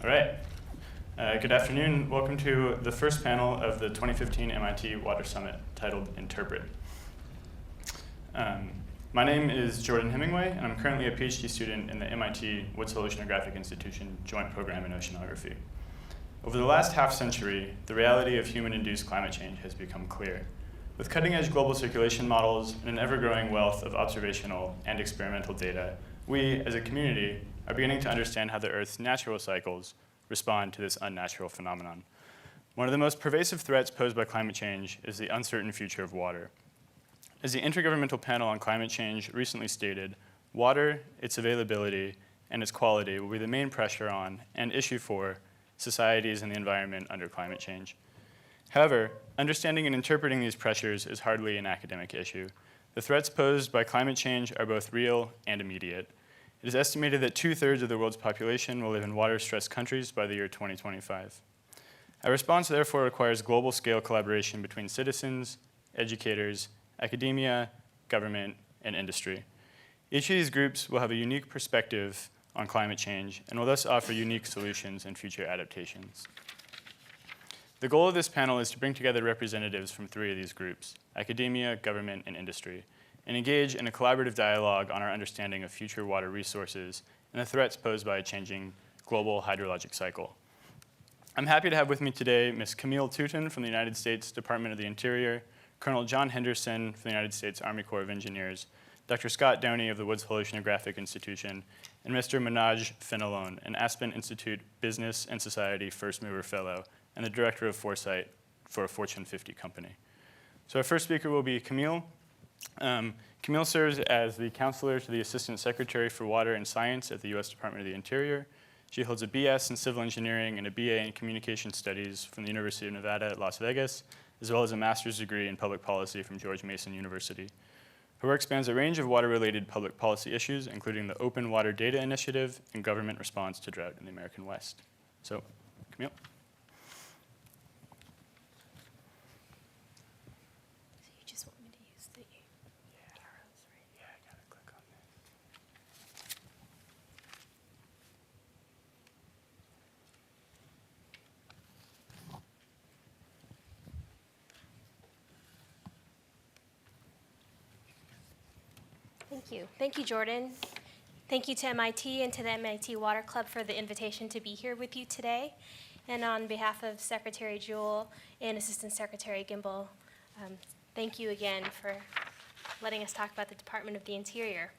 All right. Good afternoon. Welcome to the first panel of the 2015 MIT Water Summit titled Interpret. My name is Jordan Hemingway, and I'm currently a PhD student in the MIT Woods Hole Oceanographic Institution Joint Program in Oceanography. Over the last half century, the reality of human-induced climate change has become clear. With cutting-edge global circulation models and an ever-growing wealth of observational and experimental data, we, as a community, are beginning to understand how the Earth's natural cycles respond to this unnatural phenomenon. One of the most pervasive threats posed by climate change is the uncertain future of water. As the Intergovernmental Panel on Climate Change recently stated, water, its availability, and its quality will be the main pressure on and issue for societies and the environment under climate change. However, understanding and interpreting these pressures is hardly an academic issue. The threats posed by climate change are both real and immediate. It is estimated that 2/3 of the world's population will live in water-stressed countries by the year 2025. Our response therefore requires global-scale collaboration between citizens, educators, academia, government, and industry. Each of these groups will have a unique perspective on climate change and will thus offer unique solutions and future adaptations. The goal of this panel is to bring together representatives from three of these groups, academia, government, and industry, and engage in a collaborative dialogue on our understanding of future water resources and the threats posed by a changing global hydrologic cycle. I'm happy to have with me today Ms. Camille Touton from the United States Department of the Interior, Colonel John Henderson from the United States Army Corps of Engineers, Dr. Scott Downey of the Woods Hole Oceanographic Institution, and Mr. Manoj Fenelon, an Aspen Institute Business and Society First Mover Fellow and the Director of Foresight for a Fortune 50 company. So our first speaker will be Camille. Camille serves as the counselor to the Assistant Secretary for Water and Science at the U.S. Department of the Interior. She holds a BS in Civil Engineering and a BA in Communication Studies from the University of Nevada at Las Vegas, as well as a master's degree in Public Policy from George Mason University. Her work spans a range of water-related public policy issues, including the Open Water Data Initiative and government response to drought in the American West. So, Camille. Thank you. Thank you, Jordan. Thank you to MIT and to the MIT Water Club for the invitation to be here with you today. And on behalf of Secretary Jewell and Assistant Secretary Gimbel, thank you again for letting us talk about the Department of the Interior.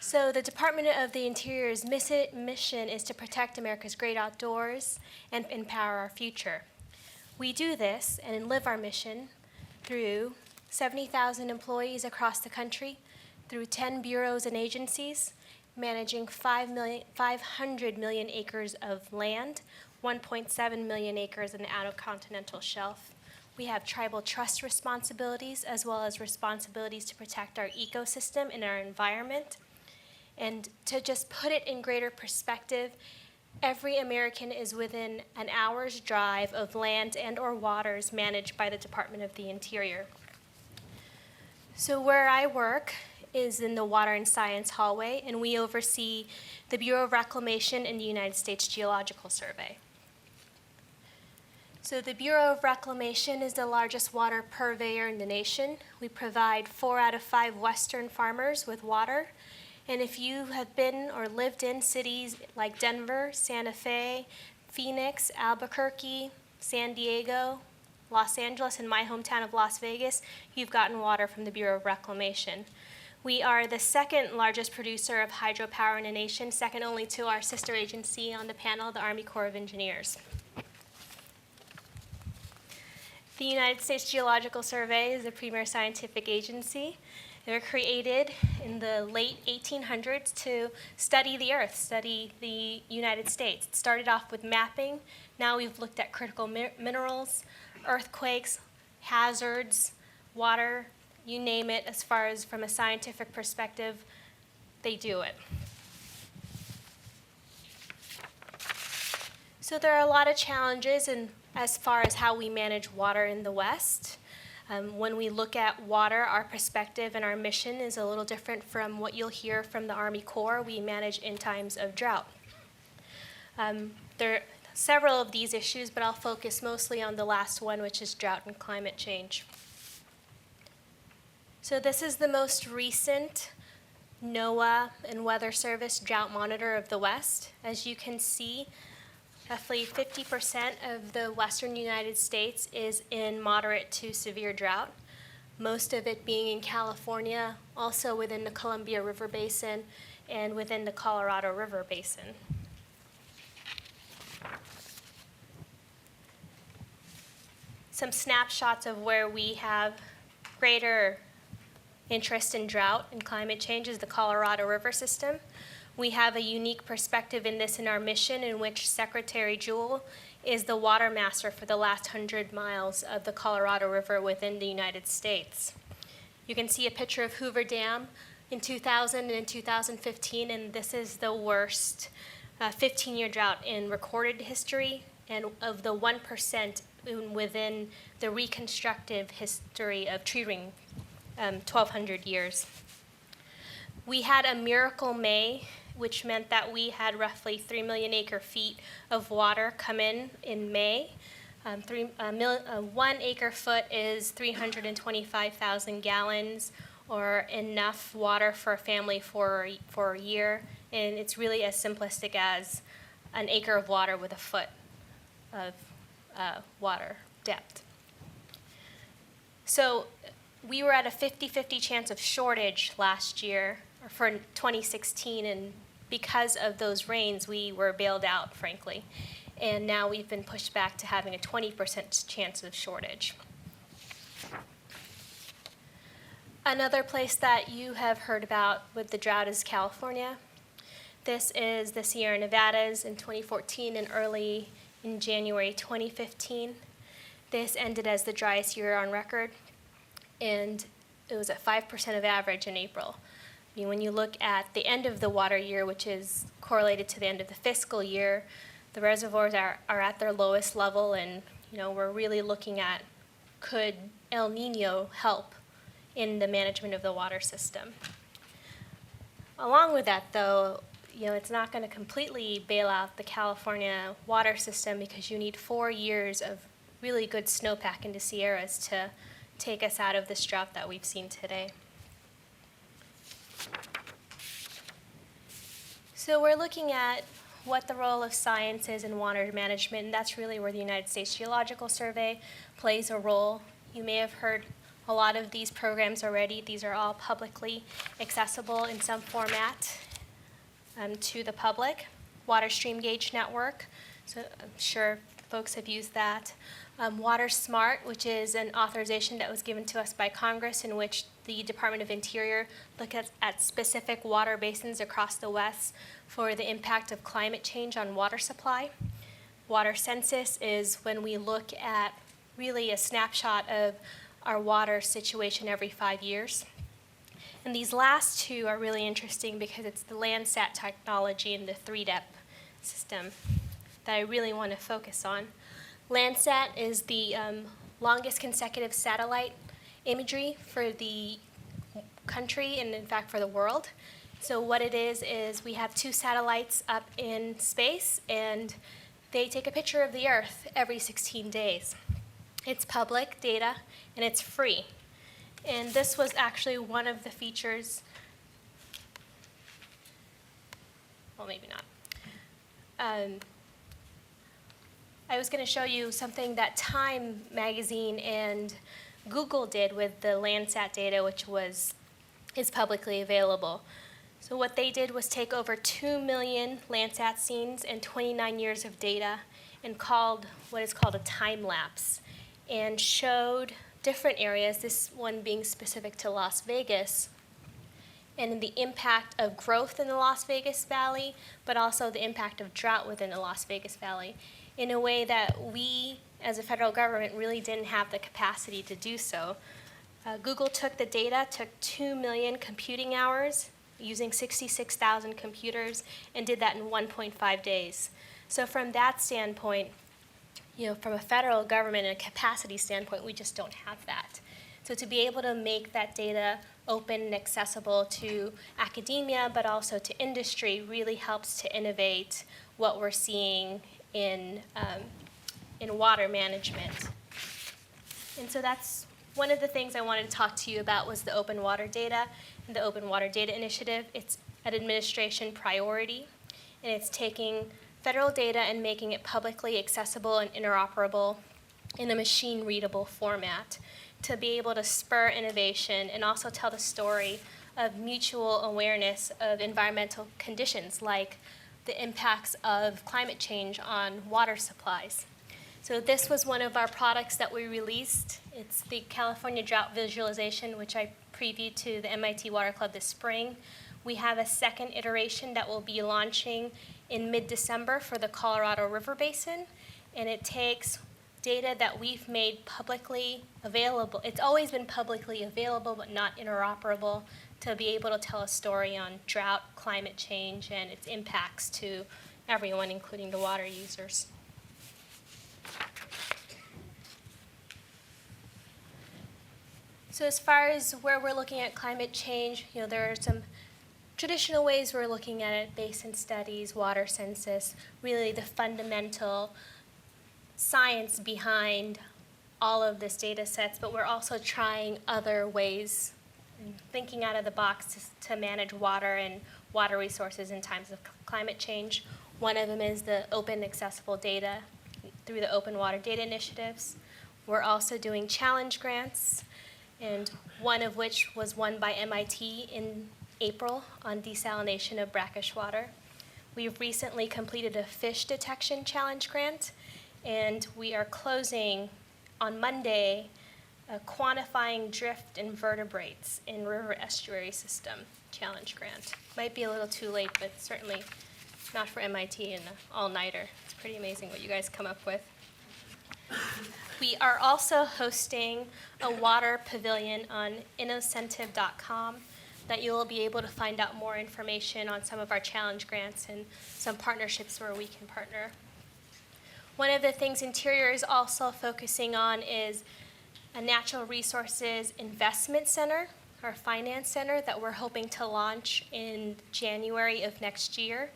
So the Department of the Interior's mission is to protect America's great outdoors and empower our future. We do this and live our mission through 70,000 employees across the country, through 10 bureaus and agencies, managing 500 million acres of land, 1.7 million acres in the outer continental shelf. We have tribal trust responsibilities as well as responsibilities to protect our ecosystem and our environment. And to just put it in greater perspective, every American is within an hour's drive of land and or waters managed by the Department of the Interior. So where I work is in the Water and Science hallway, and we oversee the Bureau of Reclamation and the United States Geological Survey. So the Bureau of Reclamation is the largest water purveyor in the nation. We provide 4 out of 5 Western farmers with water. And if you have been or lived in cities like Denver, Santa Fe, Phoenix, Albuquerque, San Diego, Los Angeles, and my hometown of Las Vegas, you've gotten water from the Bureau of Reclamation. We are the second largest producer of hydropower in the nation, second only to our sister agency on the panel, the Army Corps of Engineers. The United States Geological Survey is the premier scientific agency. They were created in the late 1800s to study the Earth, study the United States. It started off with mapping. Now we've looked at critical minerals, earthquakes, hazards, water, you name it, as far as from a scientific perspective, they do it. So there are a lot of challenges as far as how we manage water in the West. When we look at water, our perspective and our mission is a little different from what you'll hear from the Army Corps. We manage in times of drought. There are several of these issues, but I'll focus mostly on the last one, which is drought and climate change. So this is the most recent NOAA and Weather Service drought monitor of the West. As you can see, roughly 50% of the western United States is in moderate to severe drought, most of it being in California, also within the Columbia River Basin and within the Colorado River Basin. Some snapshots of where we have greater interest in drought and climate change is the Colorado River system. We have a unique perspective in this in our mission, in which Secretary Jewell is the water master for the last 100 miles of the Colorado River within the United States. You can see a picture of Hoover Dam in 2000 and 2015, and this is the worst 15-year drought in recorded history, and of the 1% within the reconstructive history of tree ring, 1,200 years. We had a miracle May, which meant that we had roughly 3 million acre feet of water come in May. 1 acre foot is 325,000 gallons, or enough water for a family for a year. And it's really as simplistic as an acre of water with a foot of water depth. So we were at a 50-50 chance of shortage last year, or for 2016, and because of those rains, we were bailed out, frankly. And now we've been pushed back to having a 20% chance of shortage. Another place that you have heard about with the drought is California. This is the Sierra Nevadas in 2014 and early in January 2015. This ended as the driest year on record, and it was at 5% of average in April. I mean, when you look at the end of the water year, which is correlated to the end of the fiscal year, the reservoirs are at their lowest level, and we're really looking at, could El Nino help in the management of the water system? Along with that, though, it's not going to completely bail out the California water system, because you need 4 years of really good snowpack into Sierras to take us out of this drought that we've seen today. So we're looking at what the role of science is in water management, and that's really where the United States Geological Survey plays a role. You may have heard a lot of these programs already. These are all publicly accessible in some format to the public. Water Stream Gauge Network, so I'm sure folks have used that. Water Smart, which is an authorization that was given to us by Congress, in which the Department of Interior looked at specific water basins across the West for the impact of climate change on water supply. Water Census is when we look at really a snapshot of our water situation every 5 years. And these last two are really interesting because it's the Landsat technology and the 3DEP system that I really want to focus on. Landsat is the longest consecutive satellite imagery for the country, and in fact for the world. So what it is we have 2 satellites up in space, and they take a picture of the Earth every 16 days. It's public data, and it's free. And this was actually one of the features, well, maybe not. I was going to show you something that Time magazine and Google did with the Landsat data, which is publicly available. So what they did was take over 2 million Landsat scenes and 29 years of data and called what is called a time lapse, and showed different areas, this one being specific to Las Vegas, and the impact of growth in the Las Vegas Valley, but also the impact of drought within the Las Vegas Valley, in a way that we, as a federal government, really didn't have the capacity to do so. Google took the data, took 2 million computing hours, using 66,000 computers, and did that in 1.5 days. So from that standpoint, from a federal government and a capacity standpoint, we just don't have that. So to be able to make that data open and accessible to academia, but also to industry, really helps to innovate what we're seeing in water management. And so that's one of the things I wanted to talk to you about was the open water data and the Open Water Data Initiative. It's an administration priority, and it's taking federal data and making it publicly accessible and interoperable in a machine-readable format to be able to spur innovation and also tell the story of mutual awareness of environmental conditions like the impacts of climate change on water supplies. So this was one of our products that we released. It's the California Drought Visualization, which I previewed to the MIT Water Club this spring. We have a second iteration that will be launching in mid-December for the Colorado River Basin, and it takes data that we've made publicly available. It's always been publicly available, but not interoperable, to be able to tell a story on drought, climate change, and its impacts to everyone, including the water users. So as far as where we're looking at climate change, there are some traditional ways we're looking at it: basin studies, water census, really the fundamental science behind all of this data sets, but we're also trying other ways, thinking out of the box to manage water and water resources in times of climate change. One of them is the open accessible data through the Open Water Data Initiatives. We're also doing challenge grants, and one of which was won by MIT in April on desalination of brackish water. We've recently completed a fish detection challenge grant, and we are closing on Monday a quantifying drift invertebrates in river estuary system challenge grant. Might be a little too late, but certainly not for MIT and an all-nighter. It's pretty amazing what you guys come up with. We are also hosting a water pavilion on innocentive.com that you will be able to find out more information on some of our challenge grants and some partnerships where we can partner. One of the things Interior is also focusing on is a natural resources investment center, or finance center, that we're hoping to launch in January of next year.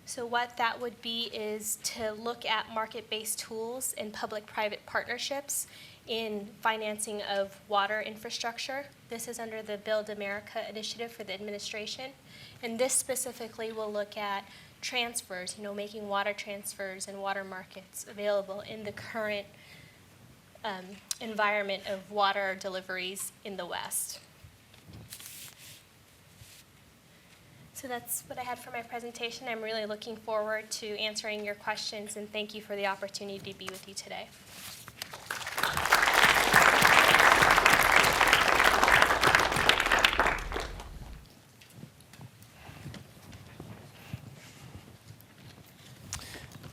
So what that would be is to look at market-based tools and public-private partnerships in financing of water infrastructure. This is under the Build America initiative for the administration. And this specifically will look at transfers, making water transfers and water markets available in the current environment of water deliveries in the West. So that's what I had for my presentation. I'm really looking forward to answering your questions, and thank you for the opportunity to be with you today.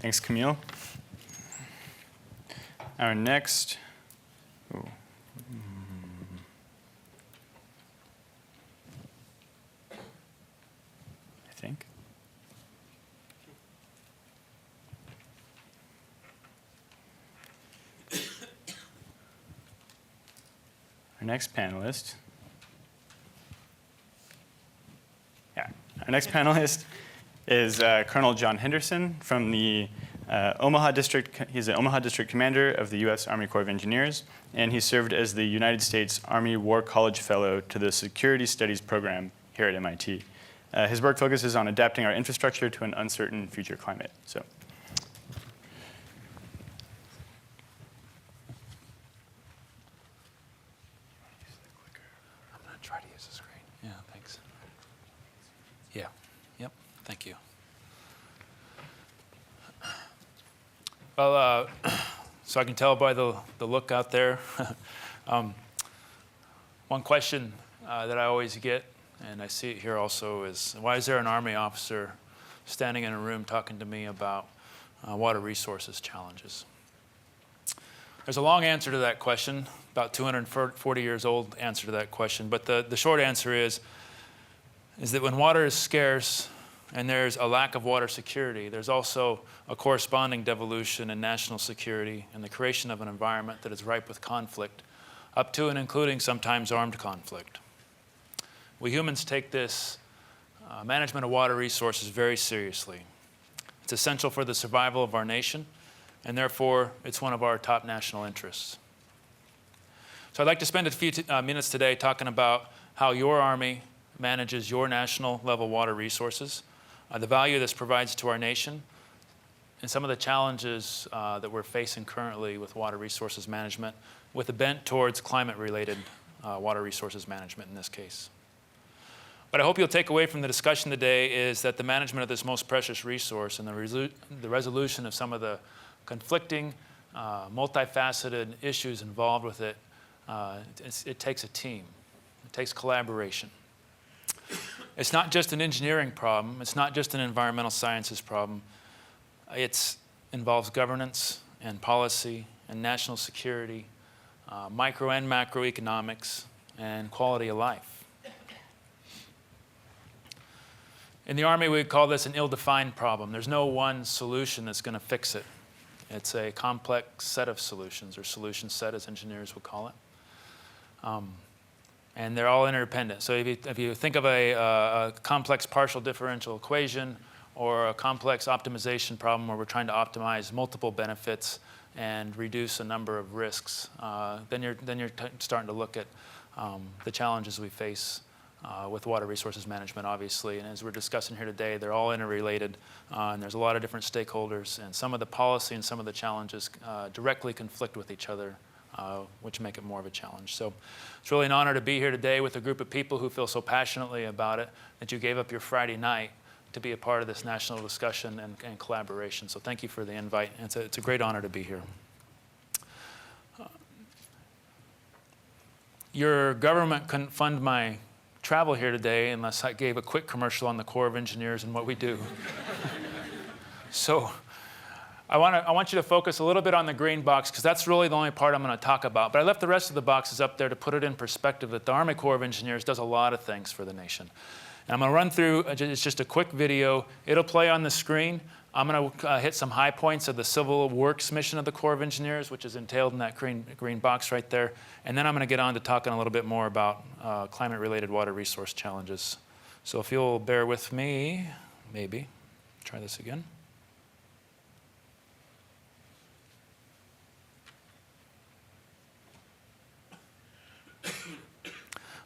Thanks, Camille. Our next, I think. Our next panelist. Our next panelist is Colonel John Henderson from the Omaha District. He's an Omaha District Commander of the U.S. Army Corps of Engineers, and he served as the United States Army War College Fellow to the Security Studies Program here at MIT. His work focuses on adapting our infrastructure to an uncertain future climate. So. I'm going to try to use the screen. Yeah, thanks. Yeah, yep, thank you. Well, so I can tell by the look out there. One question that I always get, and I see it here also, is why is there an Army officer standing in a room talking to me about water resources challenges? There's a long answer to that question, about 240 years old answer to that question, but the short answer is that when water is scarce and there's a lack of water security, there's also a corresponding devolution in national security and the creation of an environment that is ripe with conflict, up to and including sometimes armed conflict. We humans take this management of water resources very seriously. It's essential for the survival of our nation, and therefore it's one of our top national interests. So I'd like to spend a few minutes today talking about how your Army manages your national level water resources, the value this provides to our nation, and some of the challenges that we're facing currently with water resources management, with a bent towards climate-related water resources management in this case. What I hope you'll take away from the discussion today is that the management of this most precious resource and the resolution of some of the conflicting, multifaceted issues involved with it, it takes a team. It takes collaboration. It's not just an engineering problem. It's not just an environmental sciences problem. It involves governance and policy and national security, micro and macroeconomics, and quality of life. In the Army, we call this an ill-defined problem. There's no one solution that's going to fix it. It's a complex set of solutions, or solution set, as engineers would call it. And they're all interdependent. So if you think of a complex partial differential equation or a complex optimization problem where we're trying to optimize multiple benefits and reduce a number of risks, then you're starting to look at the challenges we face with water resources management, obviously. And as we're discussing here today, they're all interrelated, and there's a lot of different stakeholders, and some of the policy and some of the challenges directly conflict with each other, which make it more of a challenge. So it's really an honor to be here today with a group of people who feel so passionately about it that you gave up your Friday night to be a part of this national discussion and collaboration. So thank you for the invite. It's a great honor to be here. Your government couldn't fund my travel here today unless I gave a quick commercial on the Corps of Engineers and what we do. So I want you to focus a little bit on the green box, because that's really the only part I'm going to talk about. But I left the rest of the boxes up there to put it in perspective that the Army Corps of Engineers does a lot of things for the nation. And I'm going to run through, it's just a quick video. It'll play on the screen. I'm going to hit some high points of the civil works mission of the Corps of Engineers, which is entailed in that green box right there. And then I'm going to get on to talking a little bit more about climate-related water resource challenges. So if you'll bear with me, maybe. Try this again.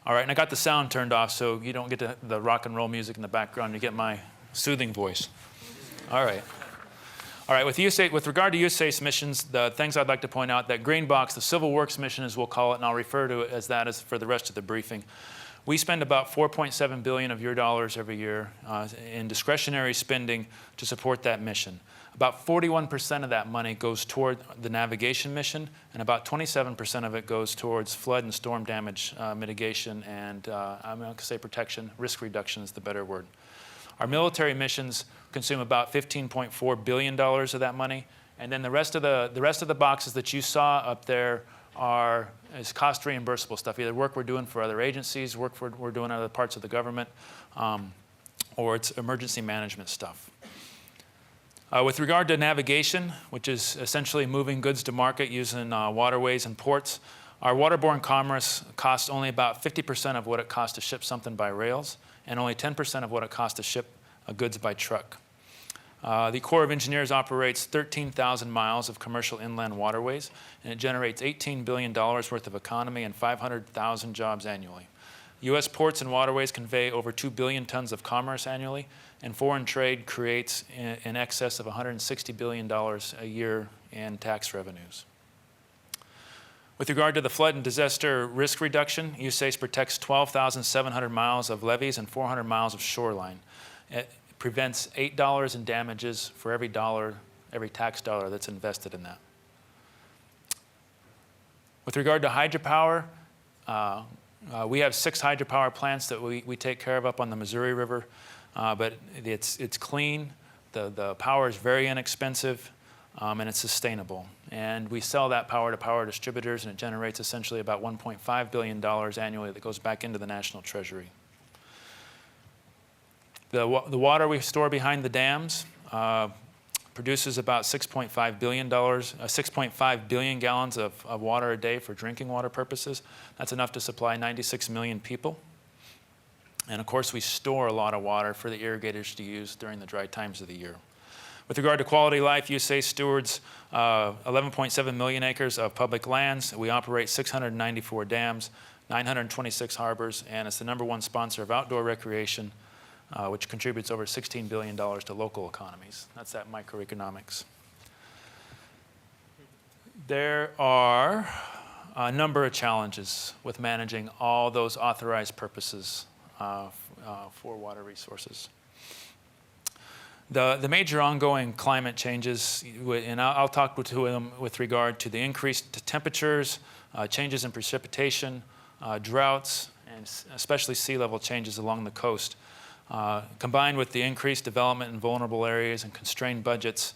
All right, and I got the sound turned off so you don't get the rock and roll music in the background. You get my soothing voice. All right. All right, with regard to USACE missions, the things I'd like to point out, that green box, the Civil Works mission as we'll call it, and I'll refer to it as that as for the rest of the briefing. We spend about $4.7 billion of your dollars every year in discretionary spending to support that mission. About 41% of that money goes toward the navigation mission, and about 27% of it goes towards flood and storm damage mitigation and, I'm going to say protection, risk reduction is the better word. Our military missions consume about $15.4 billion of that money, and then the rest of the boxes that you saw up there is cost reimbursable stuff, either work we're doing for other agencies, work we're doing in other parts of the government, or it's emergency management stuff. With regard to navigation, which is essentially moving goods to market using waterways and ports, our waterborne commerce costs only about 50% of what it costs to ship something by rails, and only 10% of what it costs to ship goods by truck. The Corps of Engineers operates 13,000 miles of commercial inland waterways, and it generates $18 billion worth of economy and 500,000 jobs annually. U.S. ports and waterways convey over 2 billion tons of commerce annually, and foreign trade creates in excess of $160 billion a year in tax revenues. With regard to the flood and disaster risk reduction, USACE protects 12,700 miles of levees and 400 miles of shoreline. It prevents $8 in damages for every tax dollar that's invested in that. With regard to hydropower, we have 6 hydropower plants that we take care of up on the Missouri River, but it's clean, the power is very inexpensive, and it's sustainable. And we sell that power to power distributors, and it generates essentially about $1.5 billion annually that goes back into the national treasury. The water we store behind the dams produces about $6.5 billion gallons of water a day for drinking water purposes. That's enough to supply 96 million people. And of course, we store a lot of water for the irrigators to use during the dry times of the year. With regard to quality of life, USACE stewards 11.7 million acres of public lands. We operate 694 dams, 926 harbors, and it's the #1 sponsor of outdoor recreation, which contributes over $16 billion to local economies. That's that microeconomics. There are a number of challenges with managing all those authorized purposes for water resources. The major ongoing climate changes, and I'll talk to them with regard to the increased temperatures, changes in precipitation, droughts, and especially sea level changes along the coast. Combined with the increased development in vulnerable areas and constrained budgets,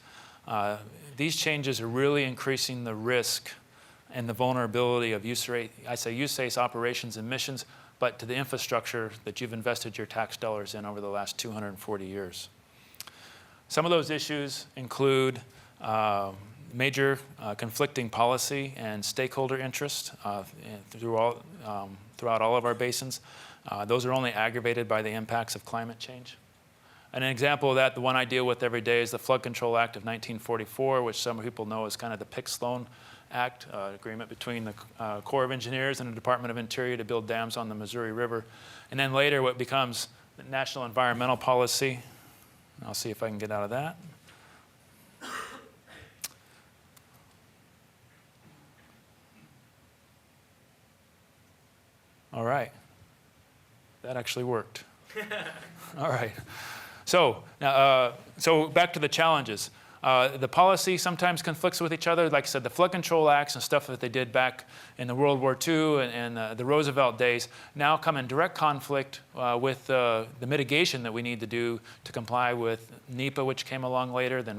these changes are really increasing the risk and the vulnerability of USACE operations and missions, but to the infrastructure that you've invested your tax dollars in over the last 240 years. Some of those issues include major conflicting policy and stakeholder interest throughout all of our basins. Those are only aggravated by the impacts of climate change. And an example of that, the one I deal with every day, is the Flood Control Act of 1944, which some people know as kind of the Pick-Sloan Act, agreement between the Corps of Engineers and the Department of Interior to build dams on the Missouri River. And then later what becomes the National Environmental Policy. I'll see if I can get out of that. All right. That actually worked. All right. So back to the challenges. The policy sometimes conflicts with each other. Like I said, the flood control acts and stuff that they did back in the World War II and the Roosevelt days now come in direct conflict with the mitigation that we need to do to comply with NEPA, which came along later, the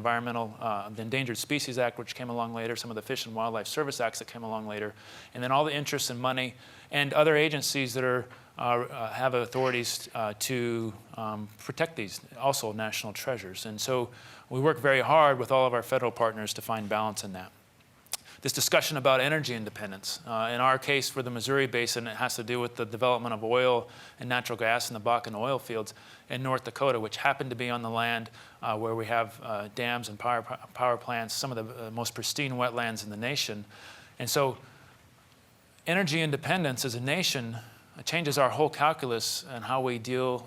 Endangered Species Act, which came along later, some of the Fish and Wildlife Service Acts that came along later, and then all the interests and money and other agencies that have authorities to protect these, also national treasures. And so we work very hard with all of our federal partners to find balance in that. This discussion about energy independence. In our case for the Missouri Basin, it has to do with the development of oil and natural gas in the Bakken oil fields in North Dakota, which happen to be on the land where we have dams and power plants, some of the most pristine wetlands in the nation. And so energy independence as a nation changes our whole calculus and how we deal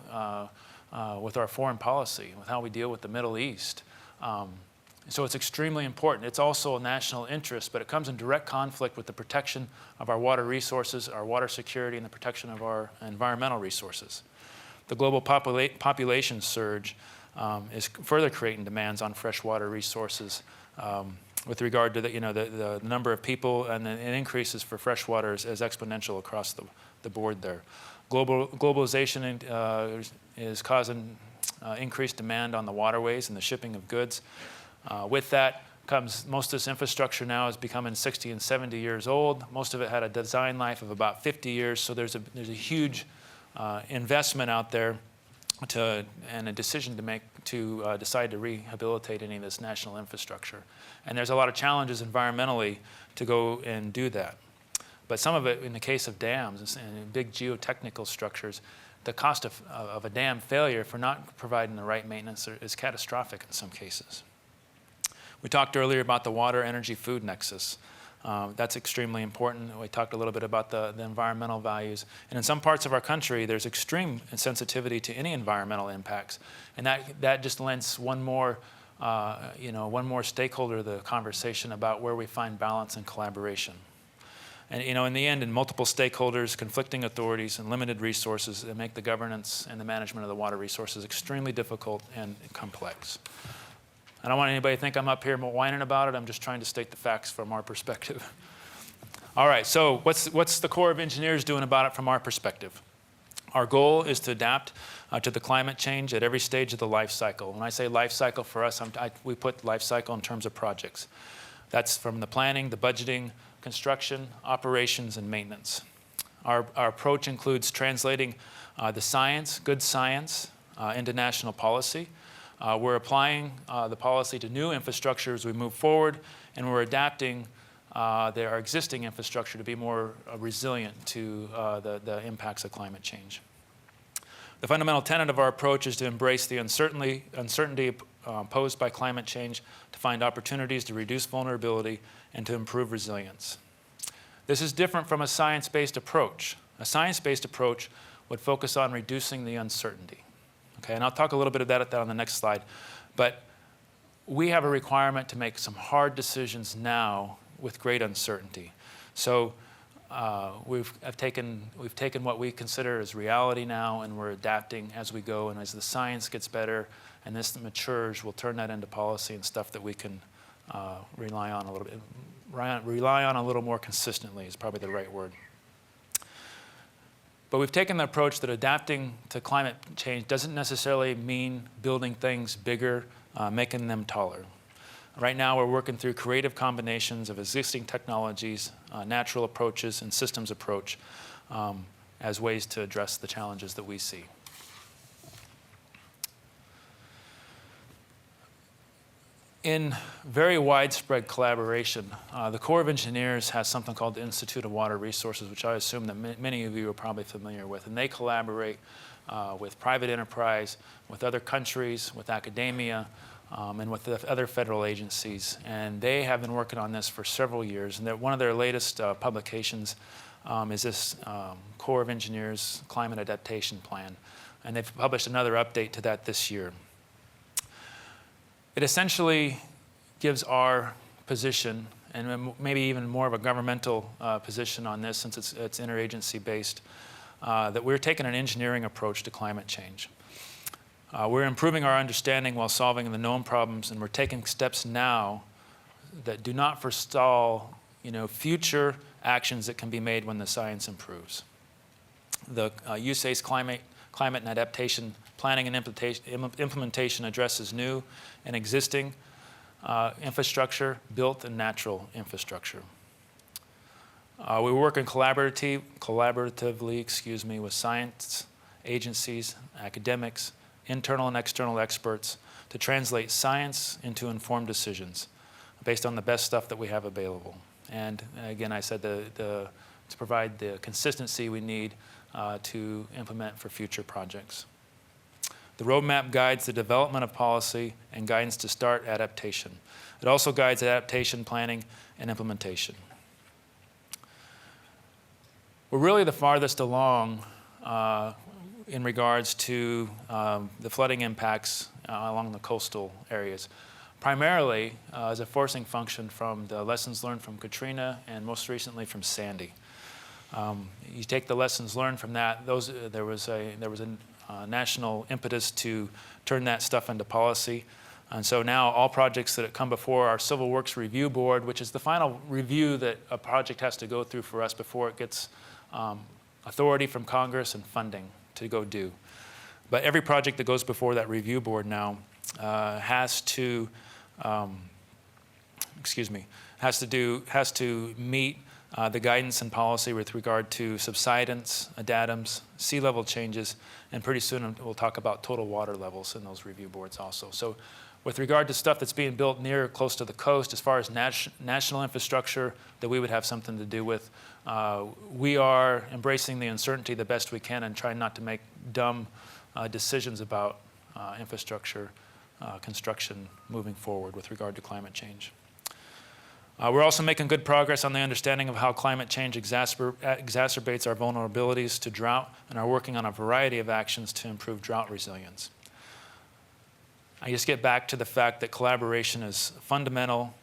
with our foreign policy, with how we deal with the Middle East. So it's extremely important. It's also a national interest, but it comes in direct conflict with the protection of our water resources, our water security, and the protection of our environmental resources. The global population surge is further creating demands on freshwater resources with regard to the number of people, and the increases for freshwater is exponential across the board there. Globalization is causing increased demand on the waterways and the shipping of goods. With that comes most of this infrastructure now is becoming 60 and 70 years old. Most of it had a design life of about 50 years, so there's a huge investment out there and a decision to make to decide to rehabilitate any of this national infrastructure. And there's a lot of challenges environmentally to go and do that. But some of it, in the case of dams and big geotechnical structures, the cost of a dam failure for not providing the right maintenance is catastrophic in some cases. We talked earlier about the water, energy, food nexus. That's extremely important. We talked a little bit about the environmental values. And in some parts of our country, there's extreme sensitivity to any environmental impacts. And that just lends one more stakeholder to the conversation about where we find balance and collaboration. And in the end, in multiple stakeholders, conflicting authorities, and limited resources that make the governance and the management of the water resources extremely difficult and complex. I don't want anybody to think I'm up here whining about it. I'm just trying to state the facts from our perspective. All right, so what's the Corps of Engineers doing about it from our perspective? Our goal is to adapt to the climate change at every stage of the life cycle. When I say life cycle, for us, we put life cycle in terms of projects. That's from the planning, the budgeting, construction, operations, and maintenance. Our approach includes translating the science, good science, into national policy. We're applying the policy to new infrastructure as we move forward, and we're adapting our existing infrastructure to be more resilient to the impacts of climate change. The fundamental tenet of our approach is to embrace the uncertainty posed by climate change, to find opportunities to reduce vulnerability, and to improve resilience. This is different from a science-based approach. A science-based approach would focus on reducing the uncertainty. Okay, and I'll talk a little bit about that on the next slide. But we have a requirement to make some hard decisions now with great uncertainty. So we've taken what we consider as reality now, and we're adapting as we go. And as the science gets better and this matures, we'll turn that into policy and stuff that we can rely on a little bit. Rely on a little more consistently is probably the right word. But we've taken the approach that adapting to climate change doesn't necessarily mean building things bigger, making them taller. Right now, we're working through creative combinations of existing technologies, natural approaches, and systems approach as ways to address the challenges that we see. In very widespread collaboration, the Corps of Engineers has something called the Institute of Water Resources, which I assume that many of you are probably familiar with. And they collaborate with private enterprise, with other countries, with academia, and with the other federal agencies. And they have been working on this for several years. And one of their latest publications is this Corps of Engineers Climate Adaptation Plan. And they've published another update to that this year. It essentially gives our position, and maybe even more of a governmental position on this, since it's interagency based, that we're taking an engineering approach to climate change. We're improving our understanding while solving the known problems, and we're taking steps now that do not forestall, future actions that can be made when the science improves. The USACE Climate and Adaptation Planning and Implementation addresses new and existing infrastructure, built and natural infrastructure. We work collaboratively with science agencies, academics, internal and external experts to translate science into informed decisions based on the best stuff that we have available. And again, I said to provide the consistency we need to implement for future projects. The roadmap guides the development of policy and guidance to start adaptation. It also guides adaptation planning and implementation. We're really the farthest along in regards to the flooding impacts along the coastal areas, primarily as a forcing function from the lessons learned from Katrina and most recently from Sandy. You take the lessons learned from that. There was a national impetus to turn that stuff into policy. And so now all projects that come before our Civil Works Review Board, which is the final review that a project has to go through for us before it gets authority from Congress and funding to go do. But every project that goes before that review board now has to meet the guidance and policy with regard to subsidence, addendums, sea level changes, and pretty soon we'll talk about total water levels in those review boards also. So with regard to stuff that's being built near or close to the coast, as far as national infrastructure that we would have something to do with, we are embracing the uncertainty the best we can and trying not to make dumb decisions about infrastructure construction moving forward with regard to climate change. We're also making good progress on the understanding of how climate change exacerbates our vulnerabilities to drought, and are working on a variety of actions to improve drought resilience. I just get back to the fact that collaboration is fundamental.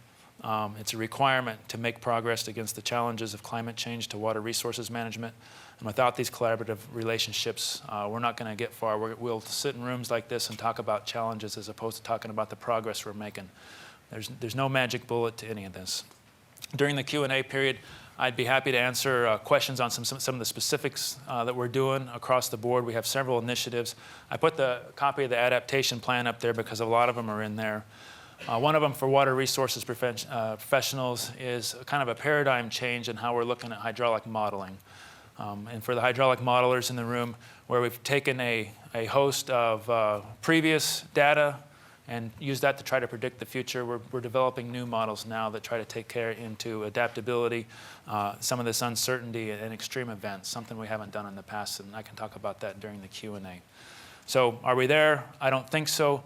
It's a requirement to make progress against the challenges of climate change to water resources management. And without these collaborative relationships, we're not going to get far. We'll sit in rooms like this and talk about challenges as opposed to talking about the progress we're making. There's no magic bullet to any of this. During the Q&A period, I'd be happy to answer questions on some of the specifics that we're doing across the board. We have several initiatives. I put the copy of the adaptation plan up there because a lot of them are in there. One of them for water resources professionals is kind of a paradigm change in how we're looking at hydraulic modeling. And for the hydraulic modelers in the room, where we've taken a host of previous data and use that to try to predict the future. We're developing new models now that try to take care into adaptability, some of this uncertainty and extreme events, something we haven't done in the past, and I can talk about that during the Q&A. So are we there? I don't think so.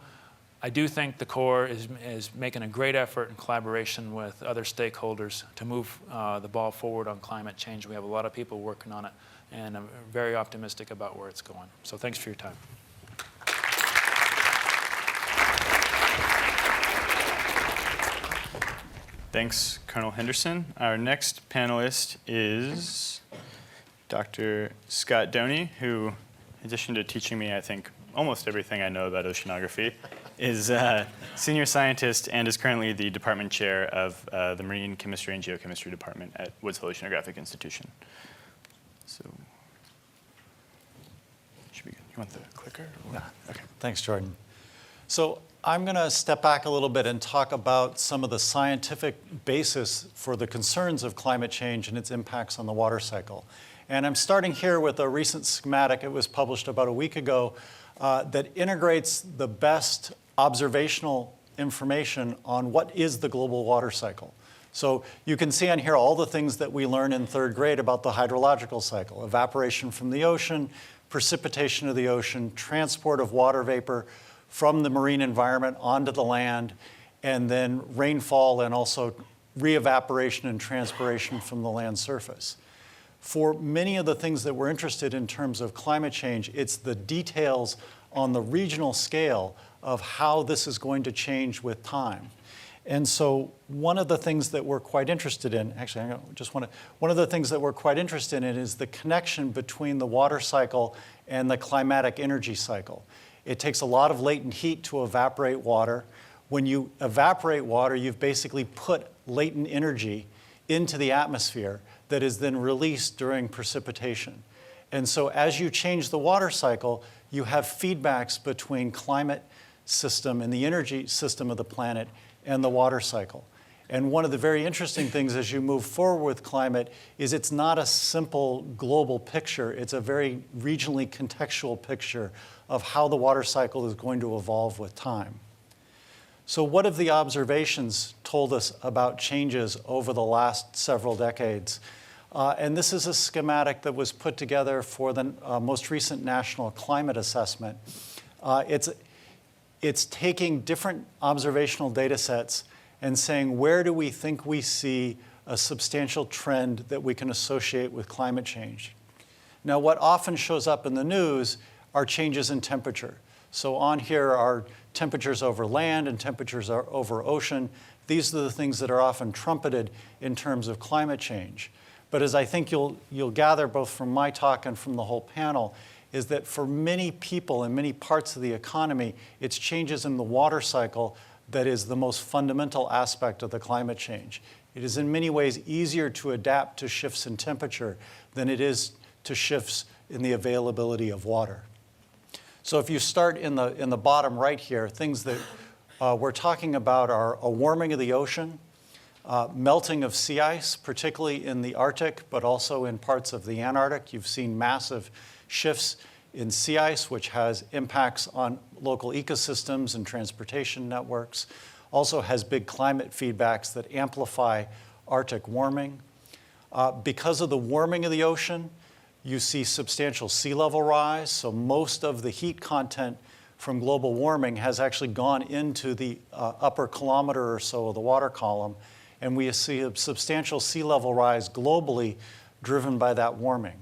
I do think the Corps is making a great effort in collaboration with other stakeholders to move the ball forward on climate change. We have a lot of people working on it, and I'm very optimistic about where it's going. So thanks for your time. Thanks, Colonel Henderson. Our next panelist is Dr. Scott Doney, who, in addition to teaching me, I think, almost everything I know about oceanography, is a senior scientist and is currently the department chair of the Marine Chemistry and Geochemistry Department at Woods Hole Oceanographic Institution. So, you want the clicker? Yeah. Okay. Thanks, Jordan. So I'm going to step back a little bit and talk about some of the scientific basis for the concerns of climate change and its impacts on the water cycle. And I'm starting here with a recent schematic. It was published about a week ago that integrates the best observational information on what is the global water cycle. So you can see on here all the things that we learn in third grade about the hydrological cycle: evaporation from the ocean, precipitation of the ocean, transport of water vapor from the marine environment onto the land, and then rainfall and also re-evaporation and transpiration from the land surface. For many of the things that we're interested in terms of climate change, it's the details on the regional scale of how this is going to change with time. And so one of the things that we're quite interested in, one of the things that we're quite interested in is the connection between the water cycle and the climatic energy cycle. It takes a lot of latent heat to evaporate water. When you evaporate water, you've basically put latent energy into the atmosphere that is then released during precipitation. And so as you change the water cycle, you have feedbacks between climate system and the energy system of the planet and the water cycle. And one of the very interesting things as you move forward with climate is it's not a simple global picture. It's a very regionally contextual picture of how the water cycle is going to evolve with time. So what have the observations told us about changes over the last several decades? And this is a schematic that was put together for the most recent National Climate Assessment. It's taking different observational data sets and saying, where do we think we see a substantial trend that we can associate with climate change? Now, what often shows up in the news are changes in temperature. So on here are temperatures over land and temperatures over ocean. These are the things that are often trumpeted in terms of climate change. But as I think you'll gather both from my talk and from the whole panel, is that for many people in many parts of the economy, it's changes in the water cycle that is the most fundamental aspect of the climate change. It is in many ways easier to adapt to shifts in temperature than it is to shifts in the availability of water. So if you start in the bottom right here, things that we're talking about are a warming of the ocean, melting of sea ice, particularly in the Arctic, but also in parts of the Antarctic. You've seen massive shifts in sea ice, which has impacts on local ecosystems and transportation networks. Also has big climate feedbacks that amplify Arctic warming. Because of the warming of the ocean, you see substantial sea level rise. So most of the heat content from global warming has actually gone into the upper kilometer or so of the water column. And we see a substantial sea level rise globally driven by that warming.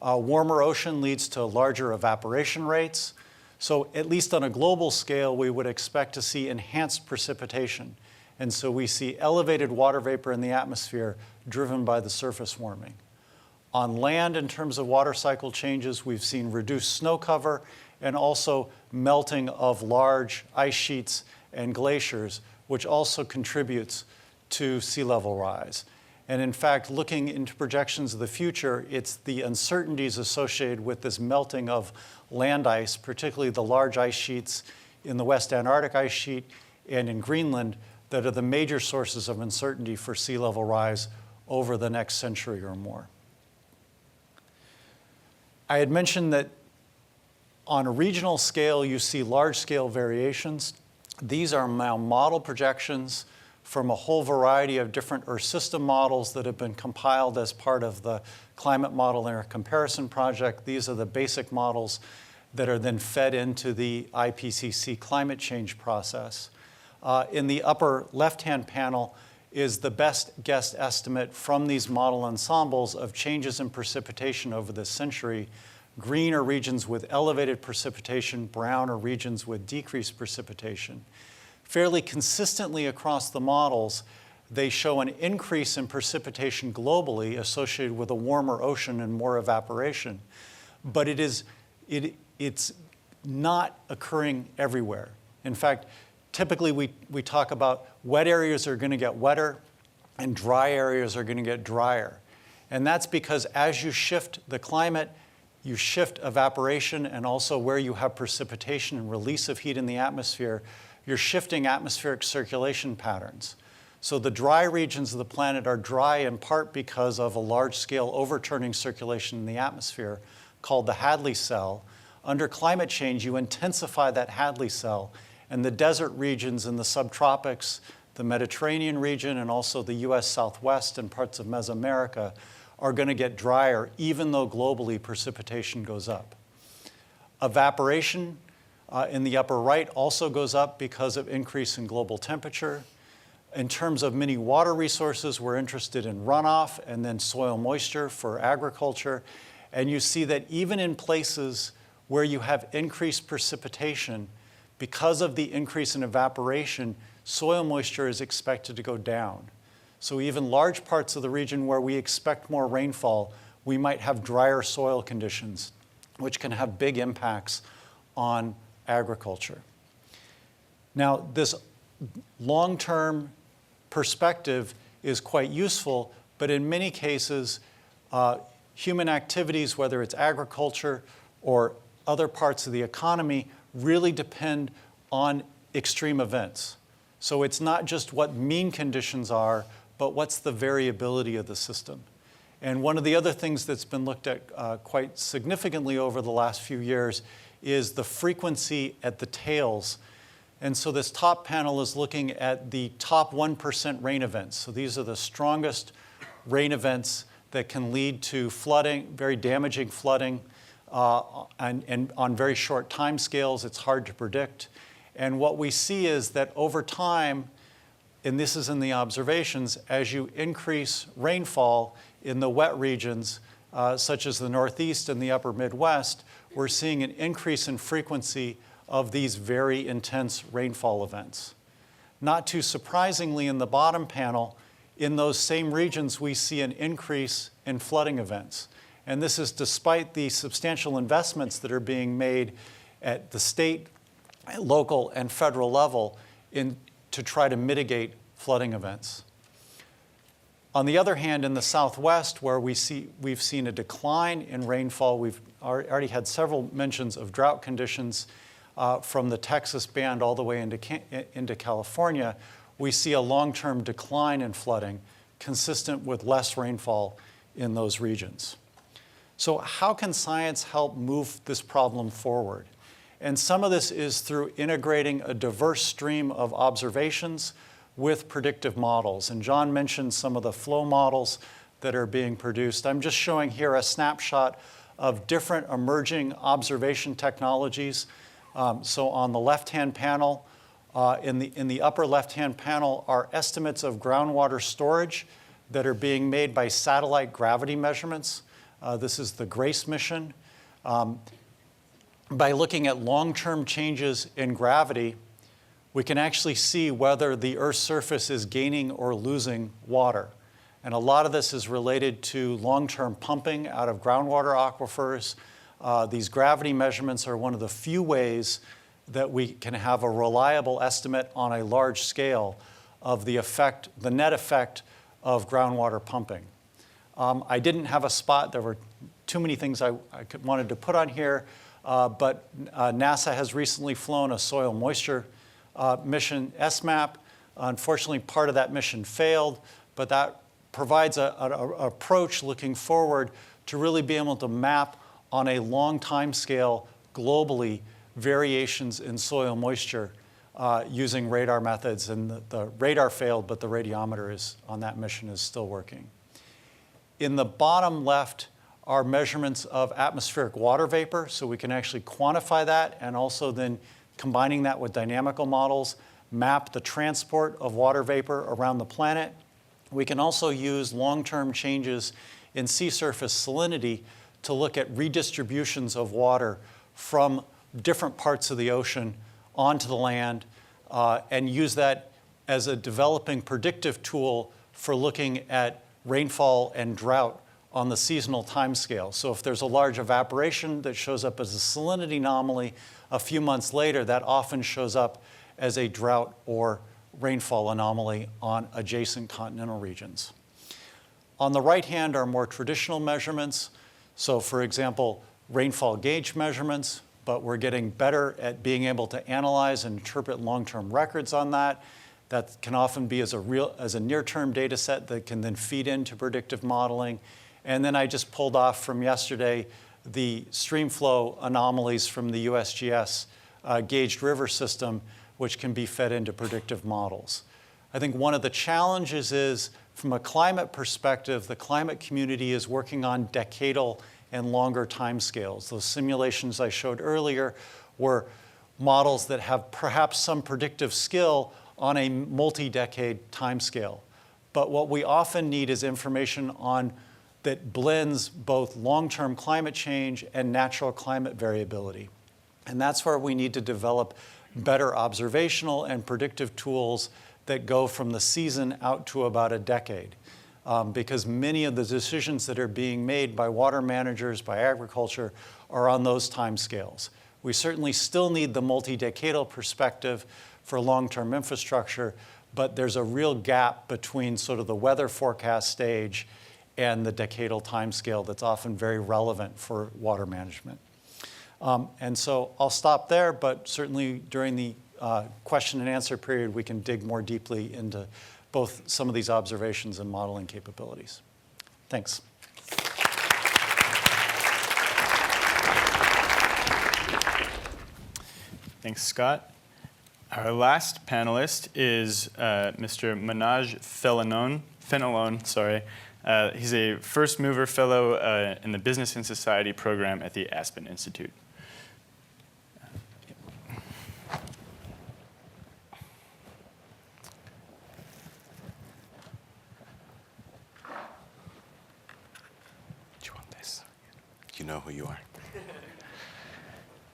Warmer ocean leads to larger evaporation rates. So at least on a global scale, we would expect to see enhanced precipitation. And so we see elevated water vapor in the atmosphere driven by the surface warming. On land, in terms of water cycle changes, we've seen reduced snow cover and also melting of large ice sheets and glaciers, which also contributes to sea level rise. And in fact, looking into projections of the future, it's the uncertainties associated with this melting of land ice, particularly the large ice sheets in the West Antarctic ice sheet and in Greenland, that are the major sources of uncertainty for sea level rise over the next century or more. I had mentioned that on a regional scale, you see large-scale variations. These are now model projections from a whole variety of different Earth system models that have been compiled as part of the Climate Model Error Comparison Project. These are the basic models that are then fed into the IPCC climate change process. In the upper left-hand panel is the best guess estimate from these model ensembles of changes in precipitation over this century. Green are regions with elevated precipitation, brown are regions with decreased precipitation. Fairly consistently across the models, they show an increase in precipitation globally associated with a warmer ocean and more evaporation. But it's not occurring everywhere. In fact, typically we talk about wet areas are going to get wetter and dry areas are going to get drier. And that's because as you shift the climate, you shift evaporation, and also where you have precipitation and release of heat in the atmosphere, you're shifting atmospheric circulation patterns. So the dry regions of the planet are dry in part because of a large-scale overturning circulation in the atmosphere called the Hadley cell. Under climate change, you intensify that Hadley cell, and the desert regions in the subtropics, the Mediterranean region, and also the US Southwest and parts of Mesoamerica are going to get drier, even though globally precipitation goes up. Evaporation in the upper right also goes up because of increase in global temperature. In terms of many water resources, we're interested in runoff and then soil moisture for agriculture. And you see that even in places where you have increased precipitation, because of the increase in evaporation, soil moisture is expected to go down. So even large parts of the region where we expect more rainfall, we might have drier soil conditions, which can have big impacts on agriculture. Now, this long-term perspective is quite useful, but in many cases, human activities, whether it's agriculture or other parts of the economy, really depend on extreme events. So it's not just what mean conditions are, but what's the variability of the system. And one of the other things that's been looked at quite significantly over the last few years is the frequency at the tails. And so this top panel is looking at the top 1% rain events. So these are the strongest rain events that can lead to flooding, very damaging flooding, and on very short time scales. It's hard to predict. And what we see is that over time, and this is in the observations, as you increase rainfall in the wet regions, such as the Northeast and the upper Midwest, we're seeing an increase in frequency of these very intense rainfall events. Not too surprisingly, in the bottom panel, in those same regions, we see an increase in flooding events. And this is despite the substantial investments that are being made at the state, local, and federal level to try to mitigate flooding events. On the other hand, in the Southwest, where we've seen a decline in rainfall, we've already had several mentions of drought conditions from the Texas band all the way into California. We see a long-term decline in flooding consistent with less rainfall in those regions. So how can science help move this problem forward? And some of this is through integrating a diverse stream of observations with predictive models. And John mentioned some of the flow models that are being produced. I'm just showing here a snapshot of different emerging observation technologies. So on the left-hand panel, in the upper left-hand panel are estimates of groundwater storage that are being made by satellite gravity measurements. This is the GRACE mission. By looking at long-term changes in gravity, we can actually see whether the Earth's surface is gaining or losing water. And a lot of this is related to long-term pumping out of groundwater aquifers. These gravity measurements are one of the few ways that we can have a reliable estimate on a large scale of the net effect of groundwater pumping. I didn't have a spot. There were too many things I wanted to put on here, but NASA has recently flown a soil moisture mission, SMAP. Unfortunately, part of that mission failed, but that provides an approach looking forward to really be able to map on a long time scale globally variations in soil moisture using radar methods. And the radar failed, but the radiometer on that mission is still working. In the bottom left are measurements of atmospheric water vapor, so we can actually quantify that, and also then combining that with dynamical models, map the transport of water vapor around the planet. We can also use long-term changes in sea surface salinity to look at redistributions of water from different parts of the ocean onto the land, and use that as a developing predictive tool for looking at rainfall and drought on the seasonal timescale. So if there's a large evaporation that shows up as a salinity anomaly a few months later, that often shows up as a drought or rainfall anomaly on adjacent continental regions. On the right hand are more traditional measurements. So for example, rainfall gauge measurements, but we're getting better at being able to analyze and interpret long-term records on that. That can often be as a near-term data set that can then feed into predictive modeling. And then I just pulled off from yesterday the stream flow anomalies from the USGS gauged river system, which can be fed into predictive models. I think one of the challenges is, from a climate perspective, the climate community is working on decadal and longer timescales. Those simulations I showed earlier were models that have perhaps some predictive skill on a multi-decade timescale. But what we often need is information on that blends both long-term climate change and natural climate variability. And that's where we need to develop better observational and predictive tools that go from the season out to about a decade. Because many of the decisions that are being made by water managers, by agriculture, are on those timescales. We certainly still need the multi-decadal perspective for long-term infrastructure, but there's a real gap between sort of the weather forecast stage and the decadal timescale that's often very relevant for water management. And so I'll stop there, but certainly during the question and answer period, we can dig more deeply into both some of these observations and modeling capabilities. Thanks. Thanks, Scott. Our last panelist is Mr. Manoj Fenelon. He's a First Mover Fellow in the Business and Society program at the Aspen Institute. Do you want this? You know who you are.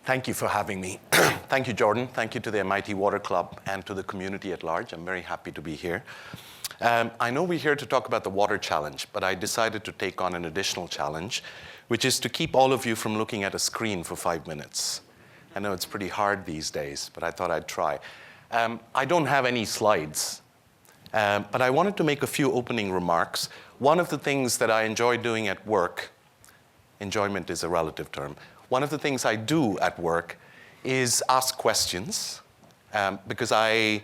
Thank you for having me. Thank you, Jordan. Thank you to the MIT Water Club and to the community at large. I'm very happy to be here. I know we're here to talk about the water challenge, but I decided to take on an additional challenge, which is to keep all of you from looking at a screen for 5 minutes. I know it's pretty hard these days, but I thought I'd try. I don't have any slides, but I wanted to make a few opening remarks. One of the things that I enjoy doing at work, enjoyment is a relative term, one of the things I do at work is ask questions, because I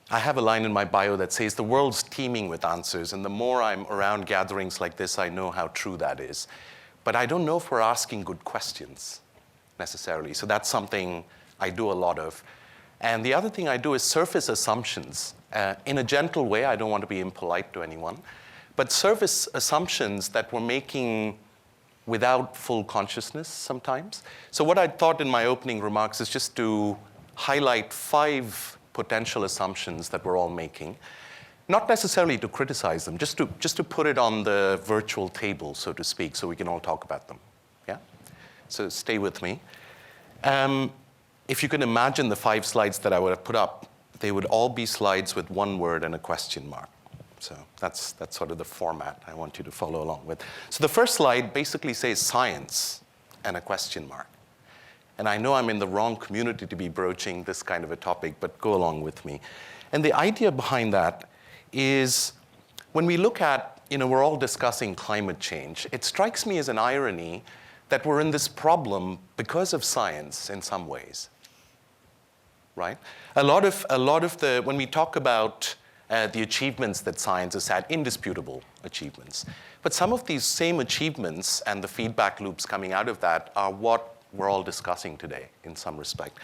have a line in my bio that says the world's teeming with answers, and the more I'm around gatherings like this, I know how true that is. But I don't know if we're asking good questions necessarily, so that's something I do a lot of. And the other thing I do is surface assumptions in a gentle way. I don't want to be impolite to anyone, but surface assumptions that we're making without full consciousness sometimes. So what I thought in my opening remarks is just to highlight 5 potential assumptions that we're all making, not necessarily to criticize them, just to put it on the virtual table, so to speak, so we can all talk about them. Yeah? So stay with me. If you can imagine the 5 slides that I would have put up, they would all be slides with one word and a question mark. So that's sort of the format I want you to follow along with. So the first slide basically says science and a question mark. And I know I'm in the wrong community to be broaching this kind of a topic, but go along with me. And the idea behind that is when we look at, we're all discussing climate change, it strikes me as an irony that we're in this problem because of science in some ways, right? A lot of when we talk about the achievements that science has had, indisputable achievements. But some of these same achievements and the feedback loops coming out of that are what we're all discussing today in some respect.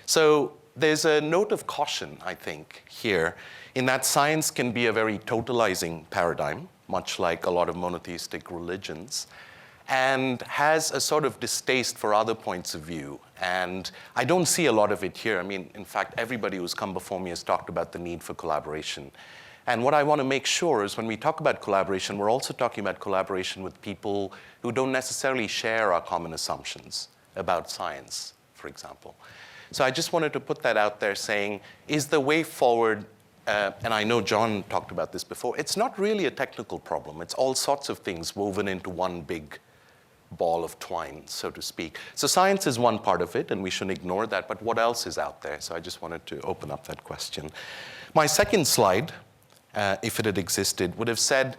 So there's a note of caution, I think, here, in that science can be a very totalizing paradigm, much like a lot of monotheistic religions. and has a sort of distaste for other points of view. And I don't see a lot of it here. I mean, in fact, everybody who's come before me has talked about the need for collaboration. And what I want to make sure is when we talk about collaboration, we're also talking about collaboration with people who don't necessarily share our common assumptions about science, for example. So I just wanted to put that out there saying, is the way forward, and I know John talked about this before, it's not really a technical problem. It's all sorts of things woven into one big ball of twine, so to speak. So science is one part of it, and we shouldn't ignore that, but what else is out there? So I just wanted to open up that question. My second slide, if it had existed, would have said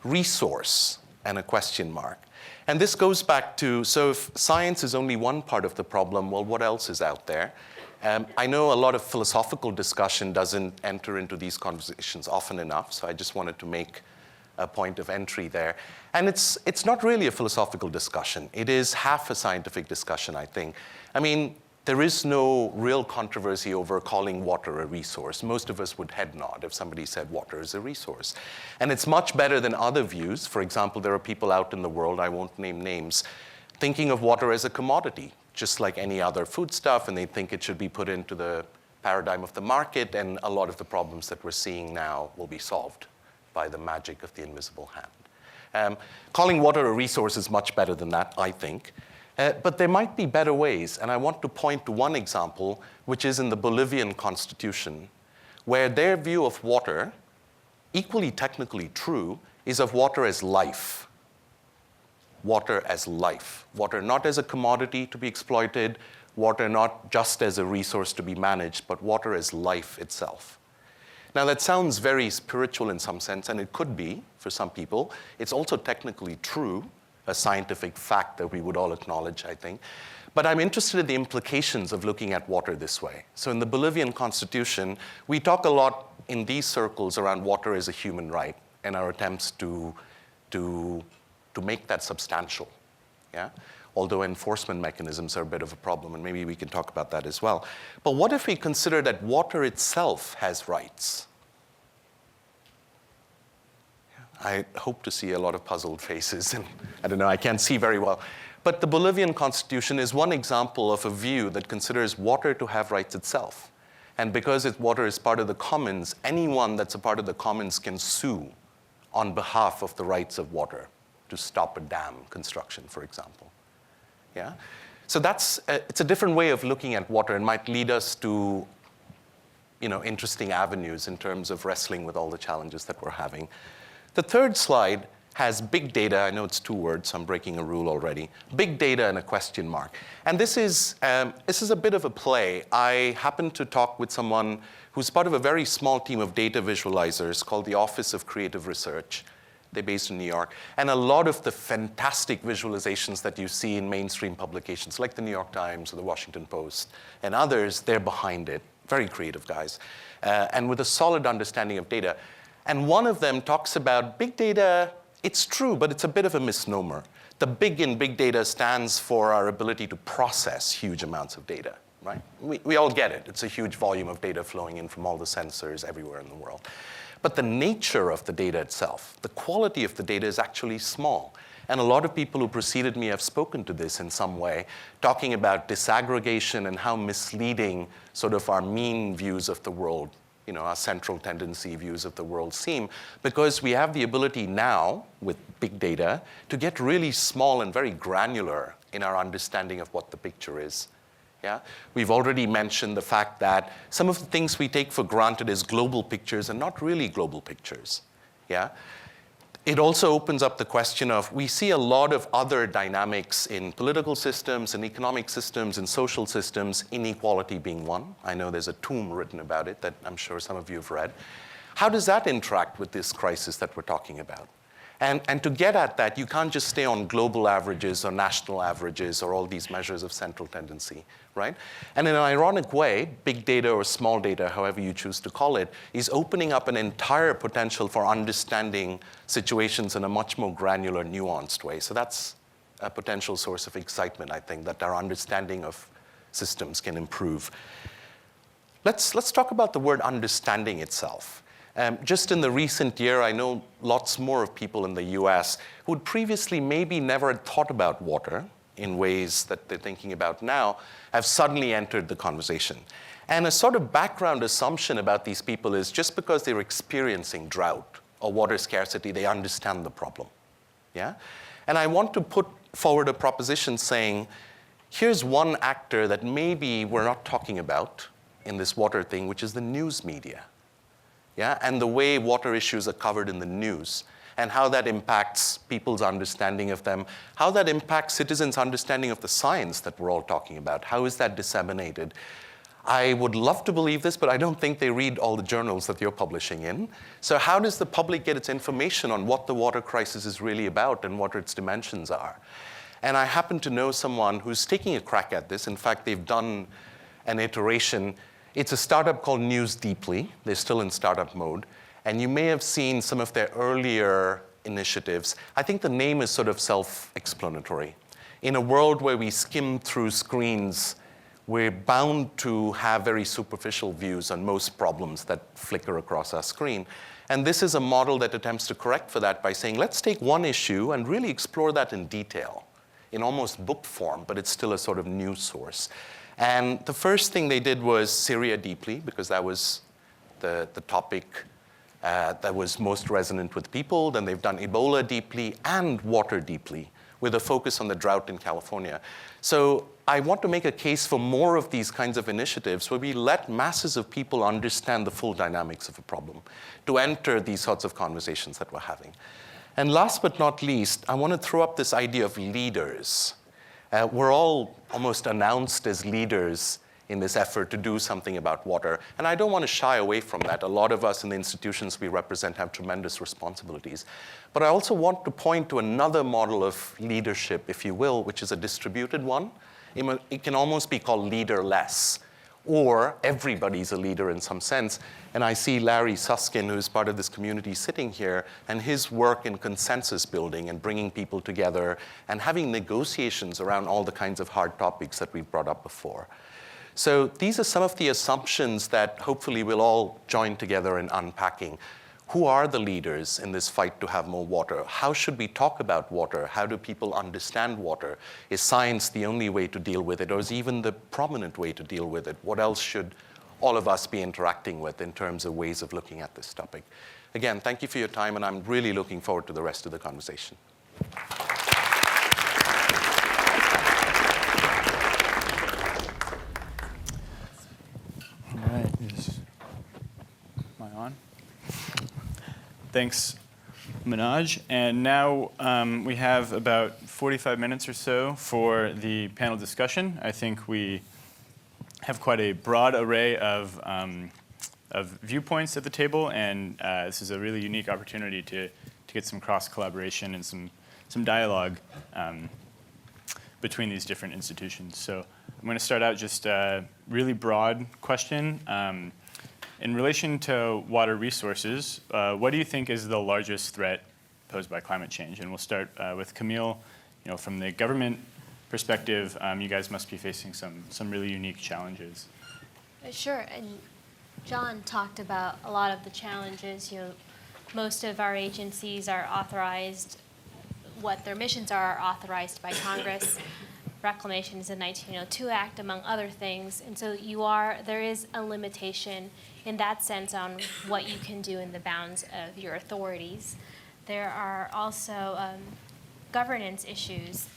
resource and a question mark. And this goes back to, so if science is only one part of the problem, well, what else is out there? I know a lot of philosophical discussion doesn't enter into these conversations often enough, so I just wanted to make a point of entry there. And it's not really a philosophical discussion. It is half a scientific discussion, I think. I mean, there is no real controversy over calling water a resource. Most of us would head nod if somebody said water is a resource. And it's much better than other views. For example, there are people out in the world, I won't name names, thinking of water as a commodity, just like any other foodstuff, and they think it should be put into the paradigm of the market, and a lot of the problems that we're seeing now will be solved by the magic of the invisible hand. Calling water a resource is much better than that, I think. But there might be better ways, and I want to point to one example, which is in the Bolivian constitution, where their view of water, equally technically true, is of water as life. Water as life. Water not as a commodity to be exploited, water not just as a resource to be managed, but water as life itself. Now that sounds very spiritual in some sense, and it could be for some people. It's also technically true, a scientific fact that we would all acknowledge, I think. But I'm interested in the implications of looking at water this way. So in the Bolivian constitution, we talk a lot in these circles around water as a human right and our attempts to make that substantial. Yeah? Although enforcement mechanisms are a bit of a problem, and maybe we can talk about that as well. But what if we consider that water itself has rights? I hope to see a lot of puzzled faces, and I don't know, I can't see very well. But the Bolivian constitution is one example of a view that considers water to have rights itself. And because water is part of the commons, anyone that's a part of the commons can sue on behalf of the rights of water to stop a dam construction, for example. Yeah? So it's a different way of looking at water and might lead us to interesting avenues in terms of wrestling with all the challenges that we're having. The third slide has big data. I know it's 2 words, so I'm breaking a rule already. Big data and a question mark. And this is a bit of a play. I happened to talk with someone who's part of a very small team of data visualizers called the Office of Creative Research. They're based in New York. And a lot of the fantastic visualizations that you see in mainstream publications, like the New York Times or the Washington Post and others, they're behind it. Very creative guys. And with a solid understanding of data. And one of them talks about big data. It's true, but it's a bit of a misnomer. The big in big data stands for our ability to process huge amounts of data, right? We all get it. It's a huge volume of data flowing in from all the sensors everywhere in the world. But the nature of the data itself, the quality of the data is actually small. And a lot of people who preceded me have spoken to this in some way, talking about disaggregation and how misleading sort of our mean views of the world, our central tendency views of the world seem, because we have the ability now with big data to get really small and very granular in our understanding of what the picture is. Yeah? We've already mentioned the fact that some of the things we take for granted as global pictures are not really global pictures. Yeah? It also opens up the question of, we see a lot of other dynamics in political systems, in economic systems, in social systems, inequality being one. I know there's a tome written about it that I'm sure some of you have read. How does that interact with this crisis that we're talking about? And to get at that, you can't just stay on global averages or national averages or all these measures of central tendency, right? And in an ironic way, big data or small data, however you choose to call it, is opening up an entire potential for understanding situations in a much more granular, nuanced way. So that's a potential source of excitement, I think, that our understanding of systems can improve. Let's talk about the word understanding itself. Just in the recent year, I know lots more of people in the US who had previously maybe never thought about water in ways that they're thinking about now, have suddenly entered the conversation. And a sort of background assumption about these people is just because they're experiencing drought or water scarcity, they understand the problem. Yeah? And I want to put forward a proposition saying, here's one actor that maybe we're not talking about in this water thing, which is the news media. Yeah? And the way water issues are covered in the news, and how that impacts people's understanding of them, how that impacts citizens' understanding of the science that we're all talking about. How is that disseminated? I would love to believe this, but I don't think they read all the journals that you're publishing in. So how does the public get its information on what the water crisis is really about and what its dimensions are? And I happen to know someone who's taking a crack at this. In fact, they've done an iteration. It's a startup called News Deeply. They're still in startup mode. And you may have seen some of their earlier initiatives. I think the name is sort of self-explanatory. In a world where we skim through screens, we're bound to have very superficial views on most problems that flicker across our screen. And this is a model that attempts to correct for that by saying, let's take one issue and really explore that in detail, in almost book form, but it's still a sort of news source. And the first thing they did was Syria Deeply, because that was the topic that was most resonant with people. Then they've done Ebola Deeply and Water Deeply, with a focus on the drought in California. So I want to make a case for more of these kinds of initiatives where we let masses of people understand the full dynamics of a problem, to enter these sorts of conversations that we're having. And last but not least, I want to throw up this idea of leaders. We're all almost announced as leaders in this effort to do something about water. And I don't want to shy away from that. A lot of us in the institutions we represent have tremendous responsibilities. But I also want to point to another model of leadership, if you will, which is a distributed one. It can almost be called leaderless, or everybody's a leader in some sense. And I see Larry Susskind, who's part of this community, sitting here, and his work in consensus building and bringing people together and having negotiations around all the kinds of hard topics that we've brought up before. So these are some of the assumptions that hopefully we'll all join together in unpacking. Who are the leaders in this fight to have more water? How should we talk about water? How do people understand water? Is science the only way to deal with it, or is even the prominent way to deal with it? What else should all of us be interacting with in terms of ways of looking at this topic? Again, thank you for your time, and I'm really looking forward to the rest of the conversation. All right. Am I on? Thanks, Manoj. And now we have about 45 minutes or so for the panel discussion. I think we have quite a broad array of viewpoints at the table, and this is a really unique opportunity to get some cross-collaboration and some dialogue between these different institutions. So I'm going to start out just a really broad question. In relation to water resources, what do you think is the largest threat posed by climate change? And we'll start with Camille. From the government perspective, you guys must be facing some really unique challenges. Sure, and John talked about a lot of the challenges. Most of our agencies are authorized, what their missions are authorized by Congress. Reclamation is a 1902 Act, among other things. And so there is a limitation in that sense on what you can do in the bounds of your authorities. There are also governance issues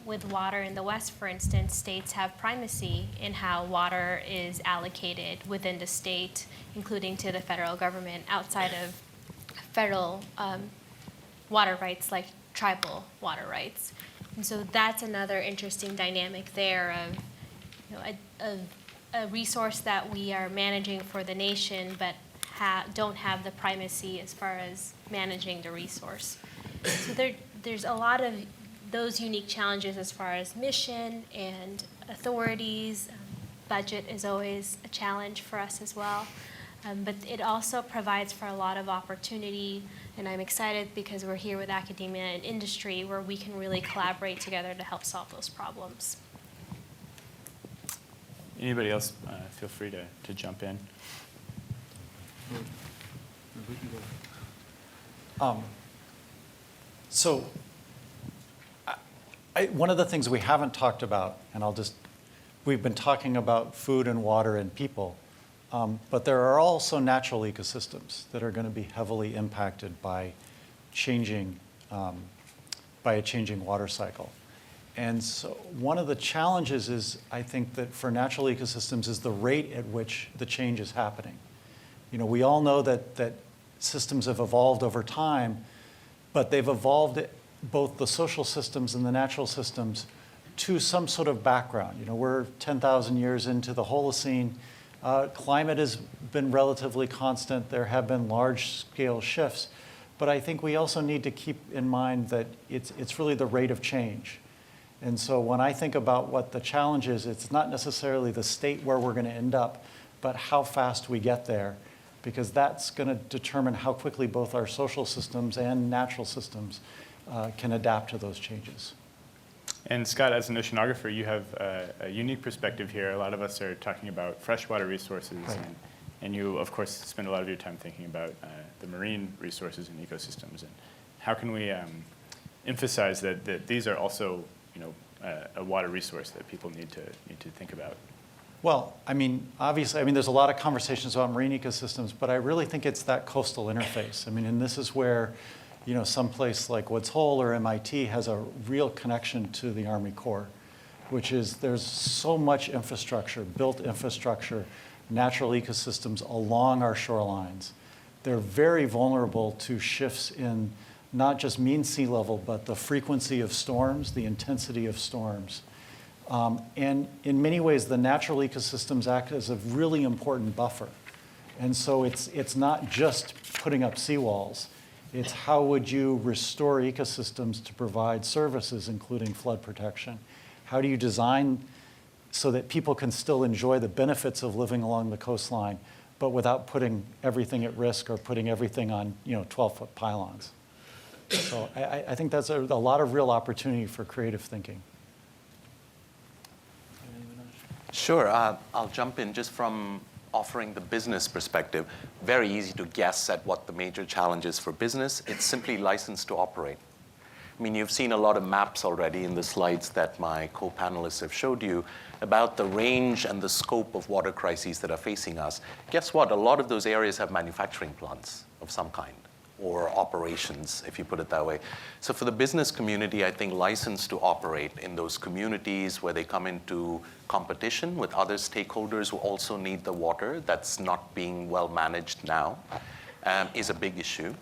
with water in the West, for instance. States have primacy in how water is allocated within the state, including to the federal government, outside of federal water rights like tribal water rights. And so that's another interesting dynamic there of a resource that we are managing for the nation, but don't have the primacy as far as managing the resource. So there's a lot of those unique challenges as far as mission and authorities. Budget is always a challenge for us as well. But it also provides for a lot of opportunity, and I'm excited because we're here with academia and industry where we can really collaborate together to help solve those problems. Anybody else, feel free to jump in. So one of the things we haven't talked about, and we've been talking about food and water and people, but there are also natural ecosystems that are going to be heavily impacted by a changing water cycle. And so one of the challenges is, I think, that for natural ecosystems is the rate at which the change is happening. We all know that systems have evolved over time, but they've evolved, both the social systems and the natural systems, to some sort of background. We're 10,000 years into the Holocene. Climate has been relatively constant. There have been large-scale shifts. But I think we also need to keep in mind that it's really the rate of change. And so when I think about what the challenge is, it's not necessarily the state where we're going to end up, but how fast we get there, because that's going to determine how quickly both our social systems and natural systems can adapt to those changes. And Scott, as an oceanographer, you have a unique perspective here. A lot of us are talking about freshwater resources, Right. and you, of course, spend a lot of your time thinking about the marine resources and ecosystems. And how can we emphasize that these are also, a water resource that people need to think about? Well, obviously, there's a lot of conversations about marine ecosystems, but I really think it's that coastal interface. And this is where, someplace like Woods Hole or MIT has a real connection to the Army Corps, which is there's so much infrastructure, built infrastructure, natural ecosystems along our shorelines. They're very vulnerable to shifts in not just mean sea level, but the frequency of storms, the intensity of storms. And in many ways, the natural ecosystems act as a really important buffer. And so it's not just putting up seawalls. It's how would you restore ecosystems to provide services, including flood protection? How do you design so that people can still enjoy the benefits of living along the coastline, but without putting everything at risk or putting everything on 12-foot pylons? So I think that's a lot of real opportunity for creative thinking. Sure. I'll jump in just from offering the business perspective. Very easy to guess at what the major challenge is for business. It's simply license to operate. You've seen a lot of maps already in the slides that my co-panelists have showed you about the range and the scope of water crises that are facing us. Guess what? A lot of those areas have manufacturing plants of some kind, or operations, if you put it that way. So for the business community, I think license to operate in those communities where they come into competition with other stakeholders who also need the water that's not being well managed now is a big issue.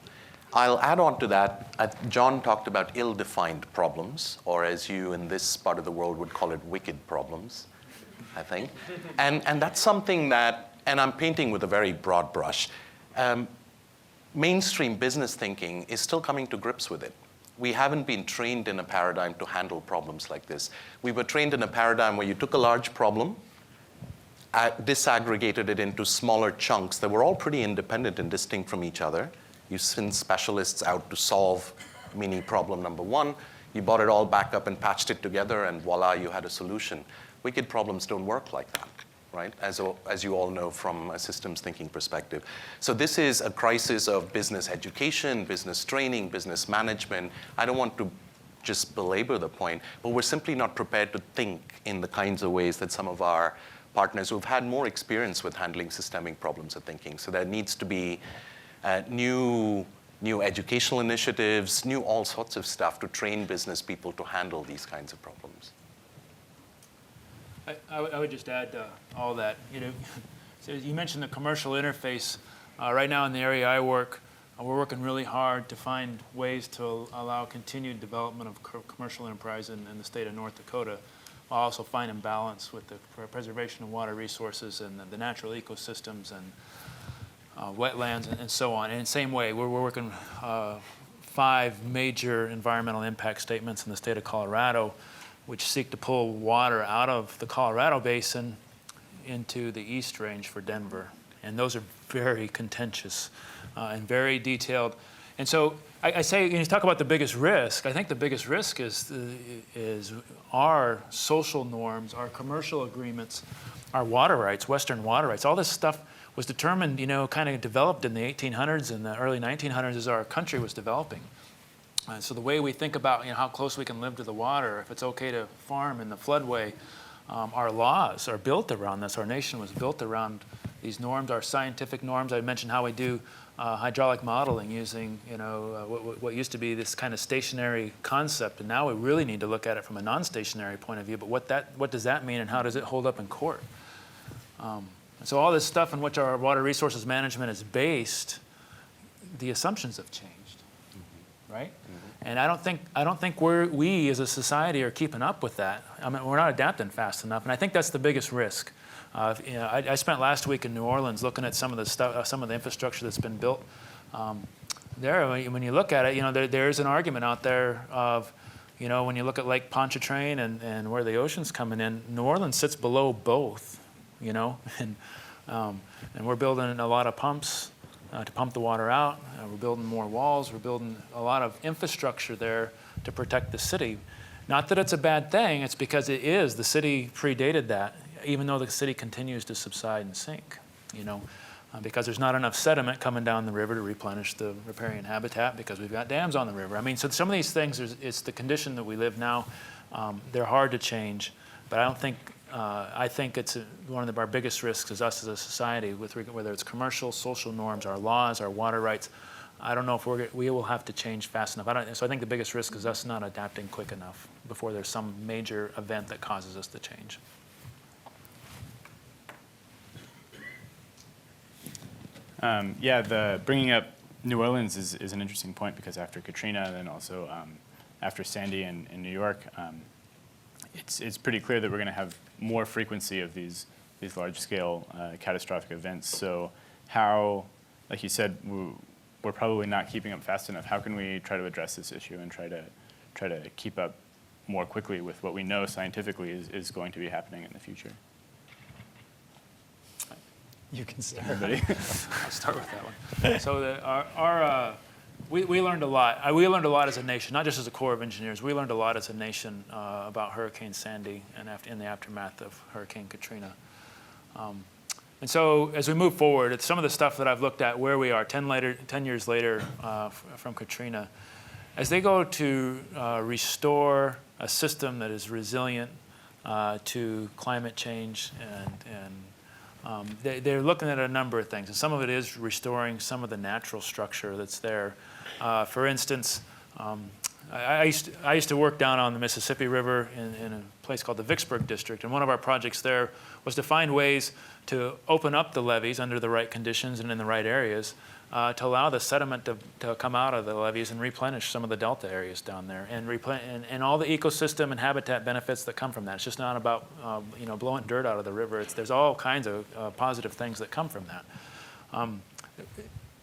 I'll add on to that, John talked about ill-defined problems, or as you in this part of the world would call it, wicked problems, I think. And that's something that, and I'm painting with a very broad brush, mainstream business thinking is still coming to grips with it. We haven't been trained in a paradigm to handle problems like this. We were trained in a paradigm where you took a large problem, disaggregated it into smaller chunks that were all pretty independent and distinct from each other. You sent specialists out to solve mini problem number one. You brought it all back up and patched it together, and voila, you had a solution. Wicked problems don't work like that, right? As you all know from a systems thinking perspective. So this is a crisis of business education, business training, business management. I don't want to just belabor the point, but we're simply not prepared to think in the kinds of ways that some of our partners who've had more experience with handling systemic problems are thinking. So there needs to be new educational initiatives, new all sorts of stuff to train business people to handle these kinds of problems. I would just add to all that. So you mentioned the commercial interface. Right now in the area I work, we're working really hard to find ways to allow continued development of commercial enterprise in the state of North Dakota, while also finding balance with the preservation of water resources and the natural ecosystems and wetlands and so on. And in the same way, we're working 5 major environmental impact statements in the state of Colorado, which seek to pull water out of the Colorado Basin into the East Range for Denver. And those are very contentious and very detailed. And so I say, when you talk about the biggest risk, I think the biggest risk is our social norms, our commercial agreements, our water rights, Western water rights, all this stuff. was determined, kind of developed in the 1800s and the early 1900s as our country was developing. So the way we think about how close we can live to the water, if it's okay to farm in the floodway, our laws are built around this. Our nation was built around these norms, our scientific norms. I mentioned how we do hydraulic modeling using what used to be this kind of stationary concept, and now we really need to look at it from a non-stationary point of view. But what does that mean, and how does it hold up in court? So all this stuff in which our water resources management is based, the assumptions have changed, right? And I don't think we as a society are keeping up with that. I mean, we're not adapting fast enough, and I think that's the biggest risk. I spent last week in New Orleans looking at some of the stuff, some of the infrastructure that's been built. There, when you look at it, there's an argument out there of, when you look at Lake Pontchartrain and where the ocean's coming in, New Orleans sits below both, and we're building a lot of pumps to pump the water out. We're building more walls. We're building a lot of infrastructure there to protect the city. Not that it's a bad thing. It's because it is. The city predated that, even though the city continues to subside and sink, because there's not enough sediment coming down the river to replenish the riparian habitat because we've got dams on the river. I mean, so some of these things, it's the condition that we live now. They're hard to change, but I think it's one of our biggest risks is us as a society, whether it's commercial, social norms, our laws, our water rights. I don't know if we will have to change fast enough. So I think the biggest risk is us not adapting quick enough before there's some major event that causes us to change. The bringing up New Orleans is an interesting point because after Katrina and then also after Sandy in New York, it's pretty clear that we're going to have more frequency of these large-scale catastrophic events. So how, like you said, we're probably not keeping up fast enough. How can we try to address this issue and try to keep up more quickly with what we know scientifically is going to be happening in the future? You can start. Everybody? I'll start with that one. So we learned a lot. We learned a lot as a nation, not just as a Corps of Engineers. We learned a lot as a nation about Hurricane Sandy and in the aftermath of Hurricane Katrina. And so as we move forward, it's some of the stuff that I've looked at where we are 10 years later from Katrina. As they go to restore a system that is resilient to climate change and they're looking at a number of things, and some of it is restoring some of the natural structure that's there. For instance, I used to work down on the Mississippi River in a place called the Vicksburg District, and one of our projects there was to find ways to open up the levees under the right conditions and in the right areas to allow the sediment to come out of the levees and replenish some of the delta areas down there and all the ecosystem and habitat benefits that come from that. It's just not about blowing dirt out of the river. There's all kinds of positive things that come from that.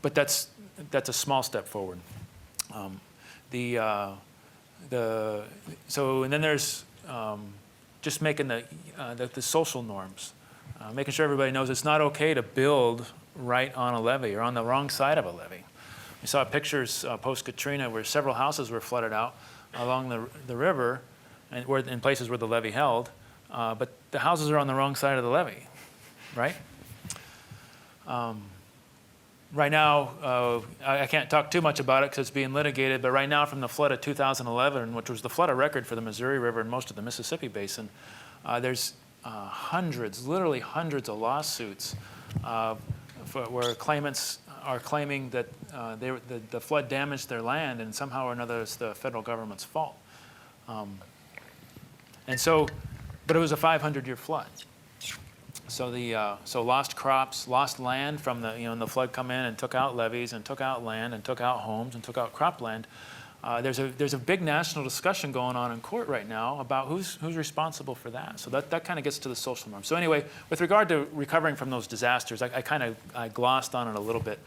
But that's a small step forward. And then there's just making the social norms, making sure everybody knows it's not okay to build right on a levee or on the wrong side of a levee. We saw pictures post-Katrina where several houses were flooded out along the river and in places where the levee held, but the houses are on the wrong side of the levee, right? Right now, I can't talk too much about it because it's being litigated, but right now from the flood of 2011, which was the flood of record for the Missouri River and most of the Mississippi Basin, there's literally hundreds of lawsuits where claimants are claiming that the flood damaged their land and somehow or another it's the federal government's fault. But it was a 500-year flood. So lost crops, lost land from the flood come in and took out levees and took out land and took out homes and took out cropland. There's a big national discussion going on in court right now about who's responsible for that. So that kind of gets to the social norm. So anyway, with regard to recovering from those disasters, I glossed on it a little bit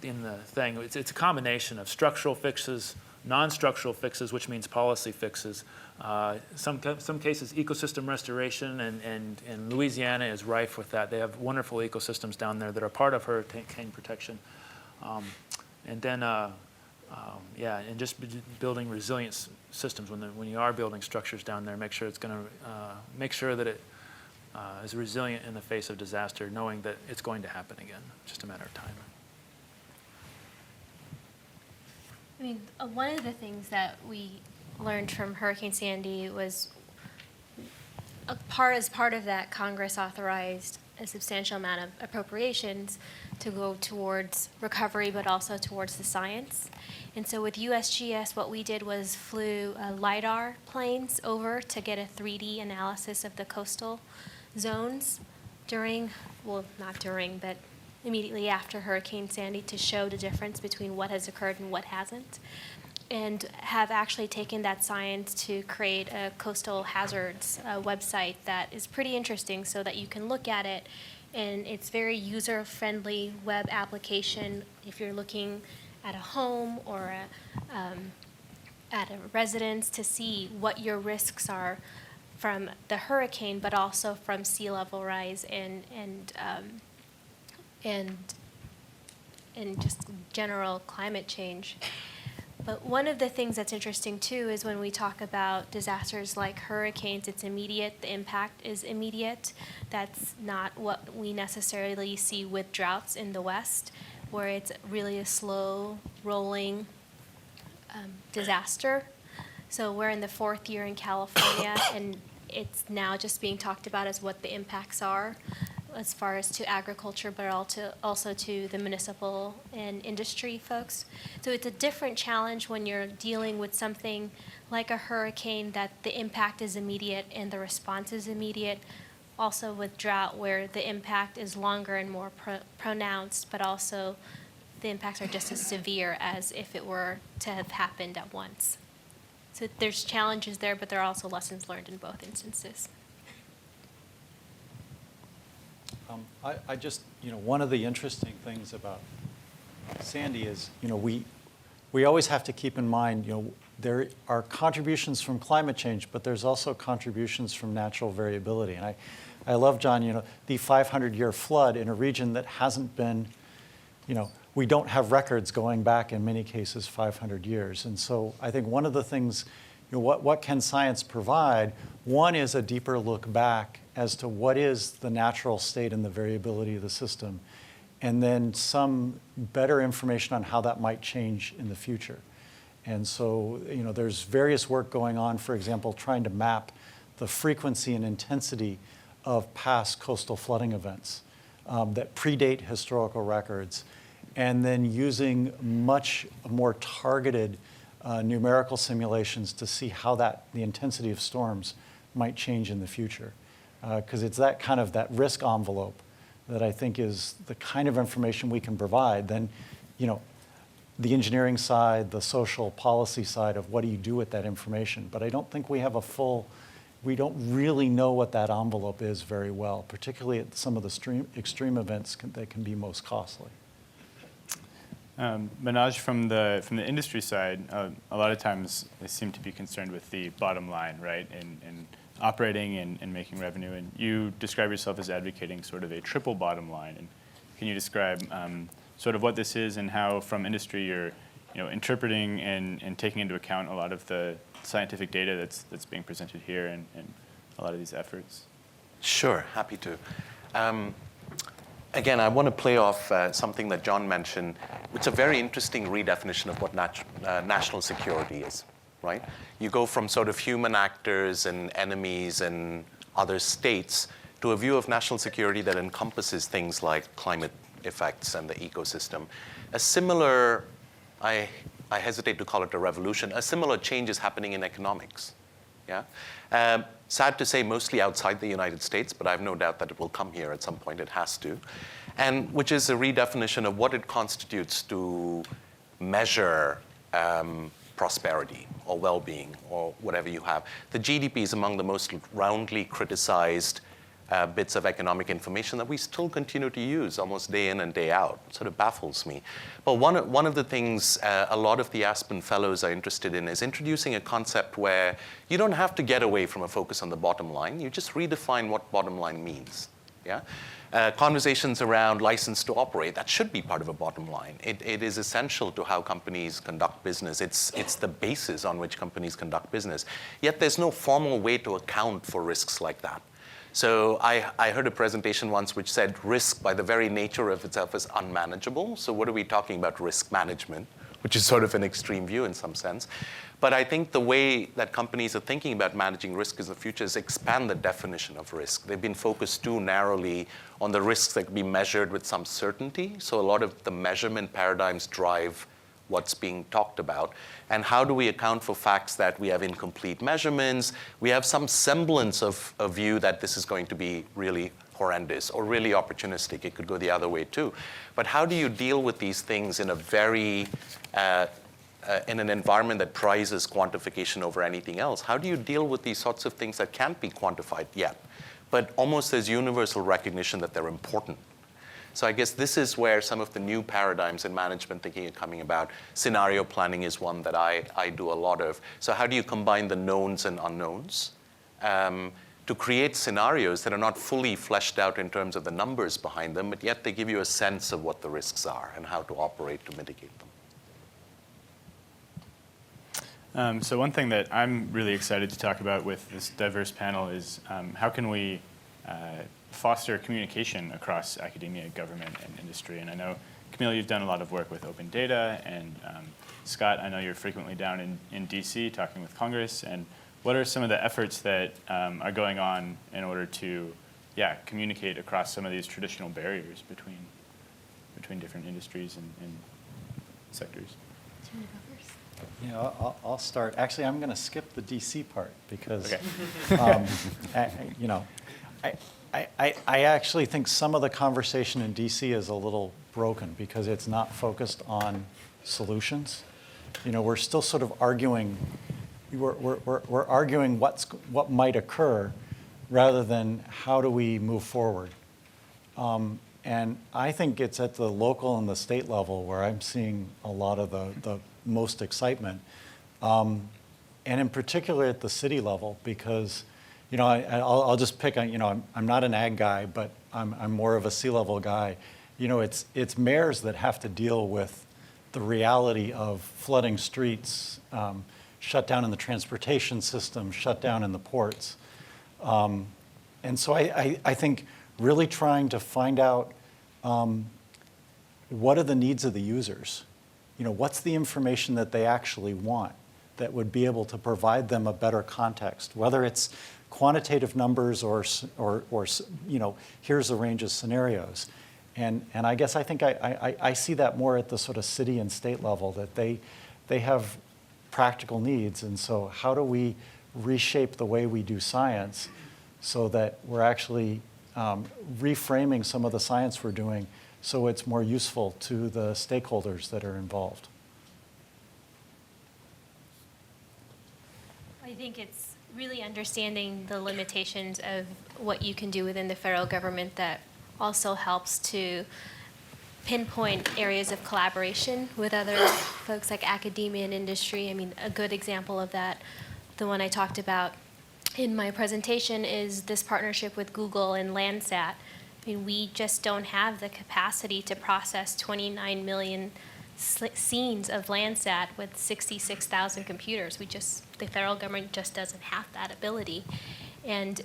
in the thing. It's a combination of structural fixes, non-structural fixes, which means policy fixes. Some cases ecosystem restoration, and Louisiana is rife with that. They have wonderful ecosystems down there that are part of hurricane protection. And just building resilient systems when you are building structures down there. Make sure that is resilient in the face of disaster, knowing that it's going to happen again, just a matter of time. I mean, one of the things that we learned from Hurricane Sandy was as part of that, Congress authorized a substantial amount of appropriations to go towards recovery, but also towards the science. And so with USGS, what we did was flew LiDAR planes over to get a 3D analysis of the coastal zones not during, but immediately after Hurricane Sandy, to show the difference between what has occurred and what hasn't, and have actually taken that science to create a coastal hazards website that is pretty interesting, so that you can look at it, and it's very user-friendly web application if you're looking at a home or at a residence, to see what your risks are from the hurricane, but also from sea level rise and just general climate change. But one of the things that's interesting too is when we talk about disasters like hurricanes, it's immediate, the impact is immediate. That's not what we necessarily see with droughts in the West, where it's really a slow rolling disaster. So we're in the 4th year in California, and it's now just being talked about as what the impacts are, as far as to agriculture, but also to the municipal and industry folks. So it's a different challenge when you're dealing with something like a hurricane, that the impact is immediate and the response is immediate. Also with drought, where the impact is longer and more pronounced, but also the impacts are just as severe as if it were to have happened at once. So there's challenges there, but there are also lessons learned in both instances. I just, one of the interesting things about Sandy is, we always have to keep in mind, there are contributions from climate change, but there's also contributions from natural variability. And I love, John, the 500-year flood in a region that hasn't been, we don't have records going back in many cases 500 years. And so I think one of the things, what can science provide? One is a deeper look back as to what is the natural state and the variability of the system, and then some better information on how that might change in the future. And so, there's various work going on, for example, trying to map the frequency and intensity of past coastal flooding events that predate historical records, and then using much more targeted numerical simulations to see how the intensity of storms might change in the future. Because it's that kind of that risk envelope that I think is the kind of information we can provide. Then, the engineering side, the social policy side of what do you do with that information. But I don't think we have we don't really know what that envelope is very well, particularly at some of the extreme events that can be most costly. Manoj, from the industry side, a lot of times they seem to be concerned with the bottom line, right, and operating and making revenue. And you describe yourself as advocating sort of a triple bottom line. And can you describe sort of what this is and how, from industry, you're interpreting and taking into account a lot of the scientific data that's being presented here and a lot of these efforts? Sure, happy to. Again, I want to play off something that John mentioned. It's a very interesting redefinition of what national security is, right? You go from sort of human actors and enemies and other states to a view of national security that encompasses things like climate effects and the ecosystem. A similar, I hesitate to call it a revolution, a similar change is happening in economics. Yeah? Sad to say, mostly outside the United States, but I have no doubt that it will come here at some point. It has to. And which is a redefinition of what it constitutes to measure prosperity or well-being or whatever you have. The GDP is among the most roundly criticized bits of economic information that we still continue to use almost day in and day out. It sort of baffles me. But one of the things a lot of the Aspen Fellows are interested in is introducing a concept where you don't have to get away from a focus on the bottom line. You just redefine what bottom line means. Yeah? Conversations around license to operate, that should be part of a bottom line. It is essential to how companies conduct business. It's the basis on which companies conduct business. Yet there's no formal way to account for risks like that. So I heard a presentation once which said risk by the very nature of itself is unmanageable. So what are we talking about risk management, which is sort of an extreme view in some sense. But I think the way that companies are thinking about managing risk in the future is expand the definition of risk. They've been focused too narrowly on the risks that can be measured with some certainty. So a lot of the measurement paradigms drive what's being talked about. And how do we account for facts that we have incomplete measurements? We have some semblance of a view that this is going to be really horrendous or really opportunistic. It could go the other way too. But how do you deal with these things in a very in an environment that prizes quantification over anything else? How do you deal with these sorts of things that can't be quantified yet, but almost there's universal recognition that they're important? So I guess this is where some of the new paradigms in management thinking are coming about. Scenario planning is one that I do a lot of. So how do you combine the knowns and unknowns to create scenarios that are not fully fleshed out in terms of the numbers behind them, but yet they give you a sense of what the risks are and how to operate to mitigate them? So one thing that I'm really excited to talk about with this diverse panel is how can we foster communication across academia, government, and industry. And I know, Camille, you've done a lot of work with open data, and Scott, I know you're frequently down in DC talking with Congress. And what are some of the efforts that are going on in order to communicate across some of these traditional barriers between different industries and sectors? Do you want to go first? I'll start. Actually, I'm going to skip the DC part because, I actually think some of the conversation in DC is a little broken because it's not focused on solutions. We're still sort of arguing. We're arguing what might occur, rather than how do we move forward. And I think it's at the local and the state level where I'm seeing a lot of the most excitement, and in particular at the city level, because I'll just pick on, I'm not an ag guy, but I'm more of a C-level guy. It's mayors that have to deal with the reality of flooding streets, shut down in the transportation system, shut down in the ports. And so I think really trying to find out what are the needs of the users. What's the information that they actually want that would be able to provide them a better context, whether it's quantitative numbers or here's a range of scenarios. And I guess I think I see that more at the sort of city and state level, that they have practical needs. And so how do we reshape the way we do science so that we're actually reframing some of the science we're doing so it's more useful to the stakeholders that are involved? I think it's really understanding the limitations of what you can do within the federal government that also helps to pinpoint areas of collaboration with other folks like academia and industry. I mean, a good example of that, the one I talked about in my presentation, is this partnership with Google and Landsat. I mean, we just don't have the capacity to process 29 million scenes of Landsat with 66,000 computers. The federal government just doesn't have that ability. And,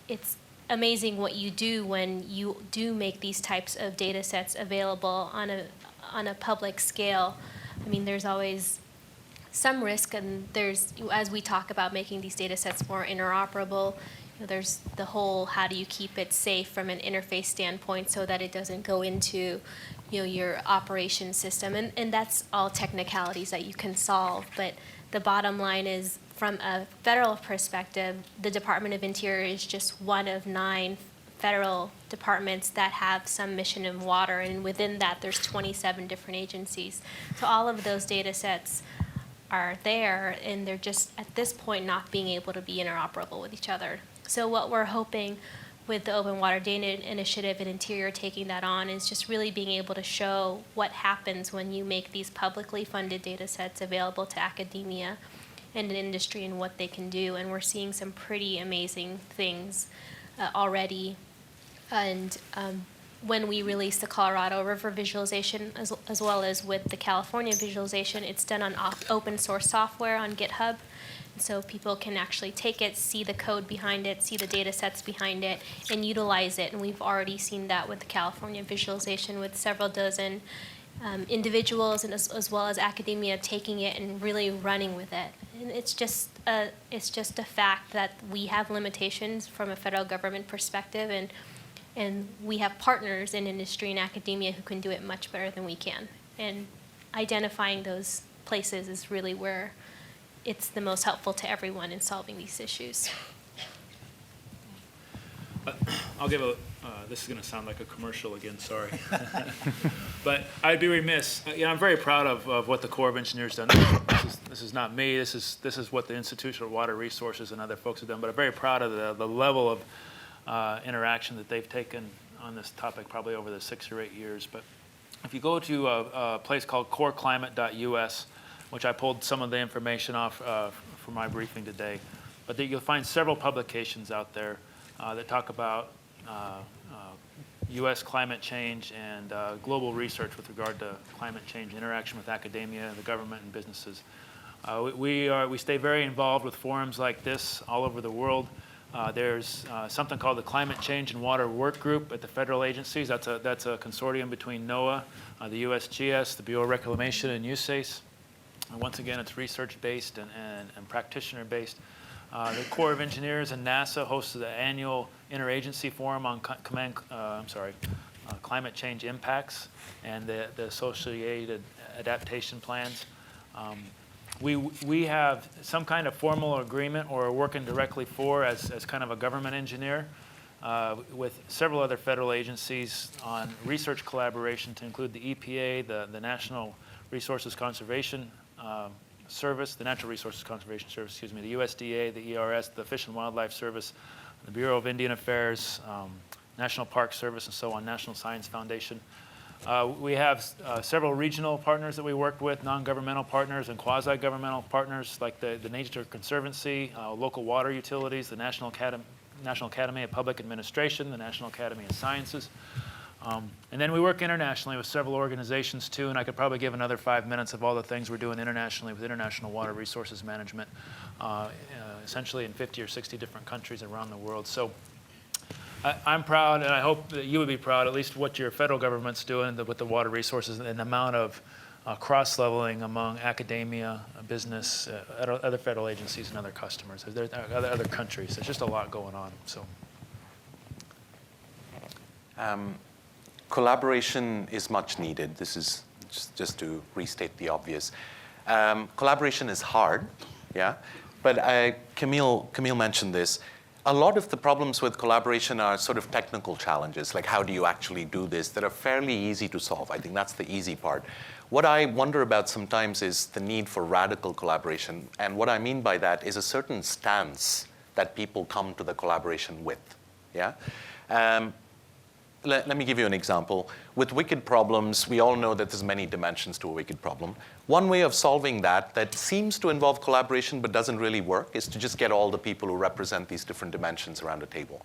it's amazing what you do when you do make these types of data sets available on a public scale. I mean, there's always some risk, and there's, as we talk about making these data sets more interoperable, there's the whole how do you keep it safe from an interface standpoint so that it doesn't go into your operation system. And that's all technicalities that you can solve. But the bottom line is, from a federal perspective, the Department of Interior is just one of 9 federal departments that have some mission in water. And within that, there's 27 different agencies. So all of those data sets are there, and they're just, at this point, not being able to be interoperable with each other. So what we're hoping with the Open Water Data Initiative and Interior taking that on is just really being able to show what happens when you make these publicly funded data sets available to academia and an industry and what they can do. And we're seeing some pretty amazing things already. And when we release the Colorado River visualization, as well as with the California visualization, it's done on open source software on GitHub. So people can actually take it, see the code behind it, see the data sets behind it, and utilize it. And we've already seen that with the California visualization with several dozen individuals and as well as academia taking it and really running with it. And it's just a fact that we have limitations from a federal government perspective, and we have partners in industry and academia who can do it much better than we can. And identifying those places is really where it's the most helpful to everyone in solving these issues. I'll give this is going to sound like a commercial again, sorry. But I'd be remiss. I'm very proud of what the Corps of Engineers done. This is not me. This is what the Institute of Water Resources and other folks have done. But I'm very proud of the level of interaction that they've taken on this topic probably over the 6 or 8 years. But if you go to a place called coreclimate.us, which I pulled some of the information off for my briefing today, but you'll find several publications out there that talk about U.S. climate change and global research with regard to climate change, interaction with academia, the government, and businesses. We stay very involved with forums like this all over the world. There's something called the Climate Change and Water Work Group at the federal agencies. That's a consortium between NOAA, the USGS, the Bureau of Reclamation, and USACE. And once again, it's research-based and practitioner-based. The Corps of Engineers and NASA hosted the annual interagency forum on climate change impacts and the associated adaptation plans. We have some kind of formal agreement or are working directly for as kind of a government engineer with several other federal agencies on research collaboration to include the EPA, the National Resources Conservation Service, the Natural Resources Conservation Service, excuse me, the USDA, the ERS, the Fish and Wildlife Service, the Bureau of Indian Affairs, National Park Service, and so on, National Science Foundation. We have several regional partners that we work with, non-governmental partners and quasi-governmental partners like the Nature Conservancy, local water utilities, the National Academy of Public Administration, the National Academy of Sciences. And then we work internationally with several organizations too, and I could probably give another 5 minutes of all the things we're doing internationally with International Water Resources Management, essentially in 50 or 60 different countries around the world. So I'm proud, and I hope that you would be proud, at least what your federal government's doing with the water resources and the amount of cross-leveling among academia, business, other federal agencies, and other customers, other countries. There's just a lot going on. So. Collaboration is much needed. This is just to restate the obvious. Collaboration is hard, yeah, but Camille mentioned this. A lot of the problems with collaboration are sort of technical challenges, like how do you actually do this, that are fairly easy to solve. I think that's the easy part. What I wonder about sometimes is the need for radical collaboration, and what I mean by that is a certain stance that people come to the collaboration with, yeah? Let me give you an example. With wicked problems, we all know that there's many dimensions to a wicked problem. One way of solving that seems to involve collaboration but doesn't really work is to just get all the people who represent these different dimensions around a table.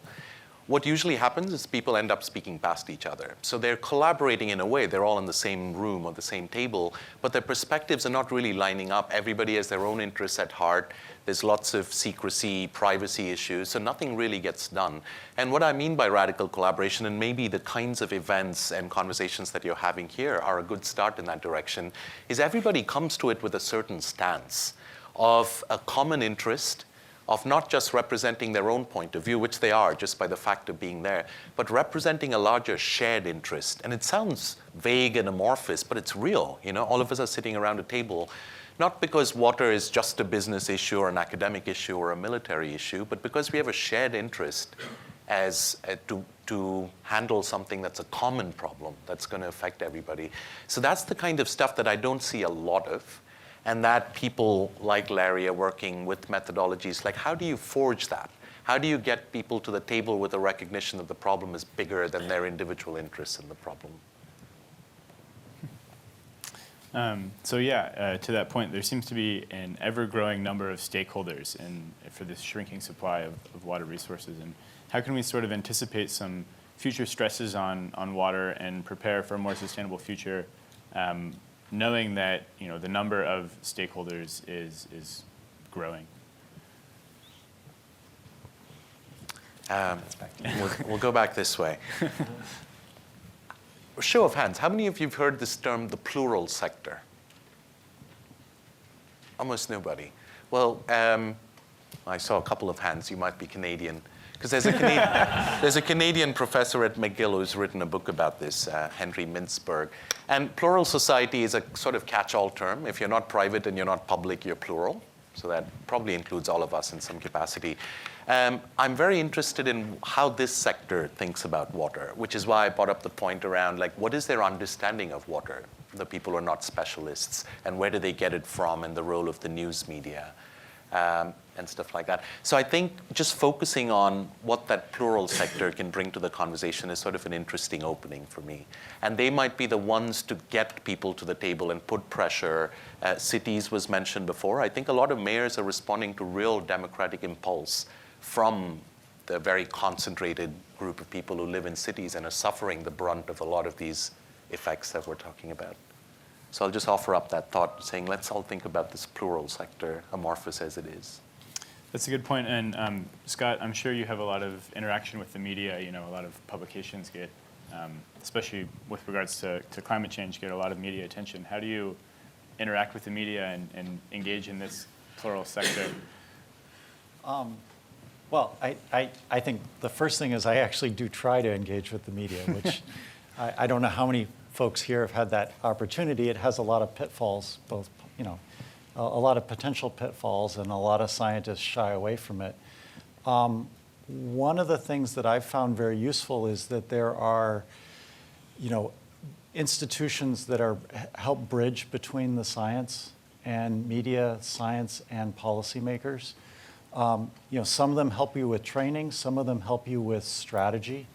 What usually happens is people end up speaking past each other. So they're collaborating in a way. They're all in the same room or the same table, but their perspectives are not really lining up. Everybody has their own interests at heart. There's lots of secrecy, privacy issues, so nothing really gets done. And what I mean by radical collaboration, and maybe the kinds of events and conversations that you're having here are a good start in that direction, is everybody comes to it with a certain stance of a common interest, of not just representing their own point of view, which they are just by the fact of being there, but representing a larger shared interest. And it sounds vague and amorphous, but it's real. You know, all of us are sitting around a table, not because water is just a business issue or an academic issue or a military issue, but because we have a shared interest as to handle something that's a common problem that's going to affect everybody. So that's the kind of stuff that I don't see a lot of. And that people like Larry are working with methodologies like, how do you forge that? How do you get people to the table with a recognition that the problem is bigger than their individual interests in the problem? To that point, there seems to be an ever-growing number of stakeholders for this shrinking supply of water resources. And how can we sort of anticipate some future stresses on water and prepare for a more sustainable future, knowing that the number of stakeholders is growing? We'll go back this way. Show of hands, how many of you have heard this term, the plural sector? Almost nobody. Well, I saw a couple of hands. You might be Canadian. Because there's a Canadian professor at McGill who's written a book about this, Henry Mintzberg. And plural society is a sort of catch-all term. If you're not private and you're not public, you're plural. So that probably includes all of us in some capacity. I'm very interested in how this sector thinks about water, which is why I brought up the point around, like, what is their understanding of water, the people who are not specialists, and where do they get it from, and the role of the news media, and stuff like that. So I think just focusing on what that plural sector can bring to the conversation is sort of an interesting opening for me. And they might be the ones to get people to the table and put pressure. Cities was mentioned before. I think a lot of mayors are responding to real democratic impulse from the very concentrated group of people who live in cities and are suffering the brunt of a lot of these effects that we're talking about. So I'll just offer up that thought, saying let's all think about this plural sector, amorphous as it is. That's a good point. And Scott, I'm sure you have a lot of interaction with the media. A lot of publications get, especially with regards to climate change, get a lot of media attention. How do you interact with the media and engage in this plural sector? Well, I think the first thing is I actually do try to engage with the media, which I don't know how many folks here have had that opportunity. It has a lot of pitfalls, both, a lot of potential pitfalls, and a lot of scientists shy away from it. One of the things that I've found very useful is that there are, institutions that help bridge between the science and media, science and policymakers. Some of them help you with training, some of them help you with strategy.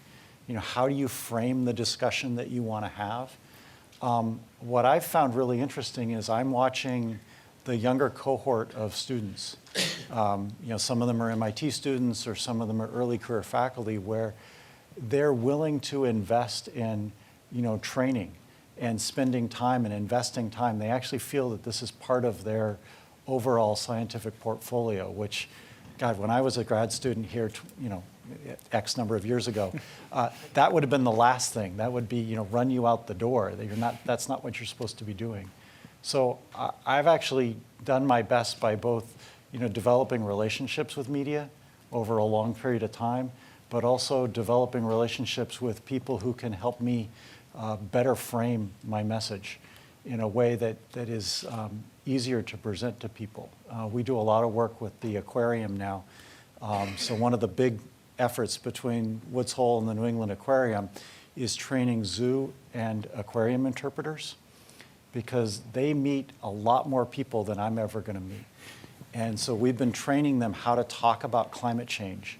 How do you frame the discussion that you want to have? What I've found really interesting is I'm watching the younger cohort of students. Some of them are MIT students or some of them are early career faculty where they're willing to invest in, training and spending time and investing time. They actually feel that this is part of their overall scientific portfolio, which, God, when I was a grad student here, X number of years ago, that would have been the last thing. That would be, run you out the door. That's not what you're supposed to be doing. So I've actually done my best by both, developing relationships with media over a long period of time, but also developing relationships with people who can help me better frame my message in a way that is easier to present to people. We do a lot of work with the aquarium now. So one of the big efforts between Woods Hole and the New England Aquarium is training zoo and aquarium interpreters, because they meet a lot more people than I'm ever going to meet. And so we've been training them how to talk about climate change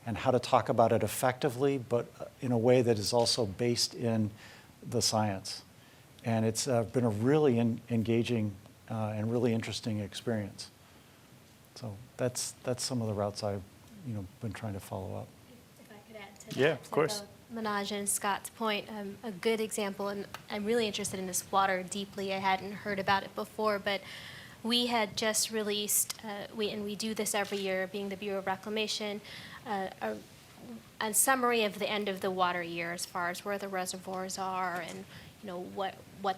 and how to talk about it effectively, but in a way that is also based in the science. And it's been a really engaging and really interesting experience. So that's some of the routes I've been trying to follow up. If I could add to that. Yeah, of course. Manaj and Scott's point, a good example, and I'm really interested in this water deeply. I hadn't heard about it before, but we had just released, and we do this every year, being the Bureau of Reclamation, a summary of the end of the water year as far as where the reservoirs are and what the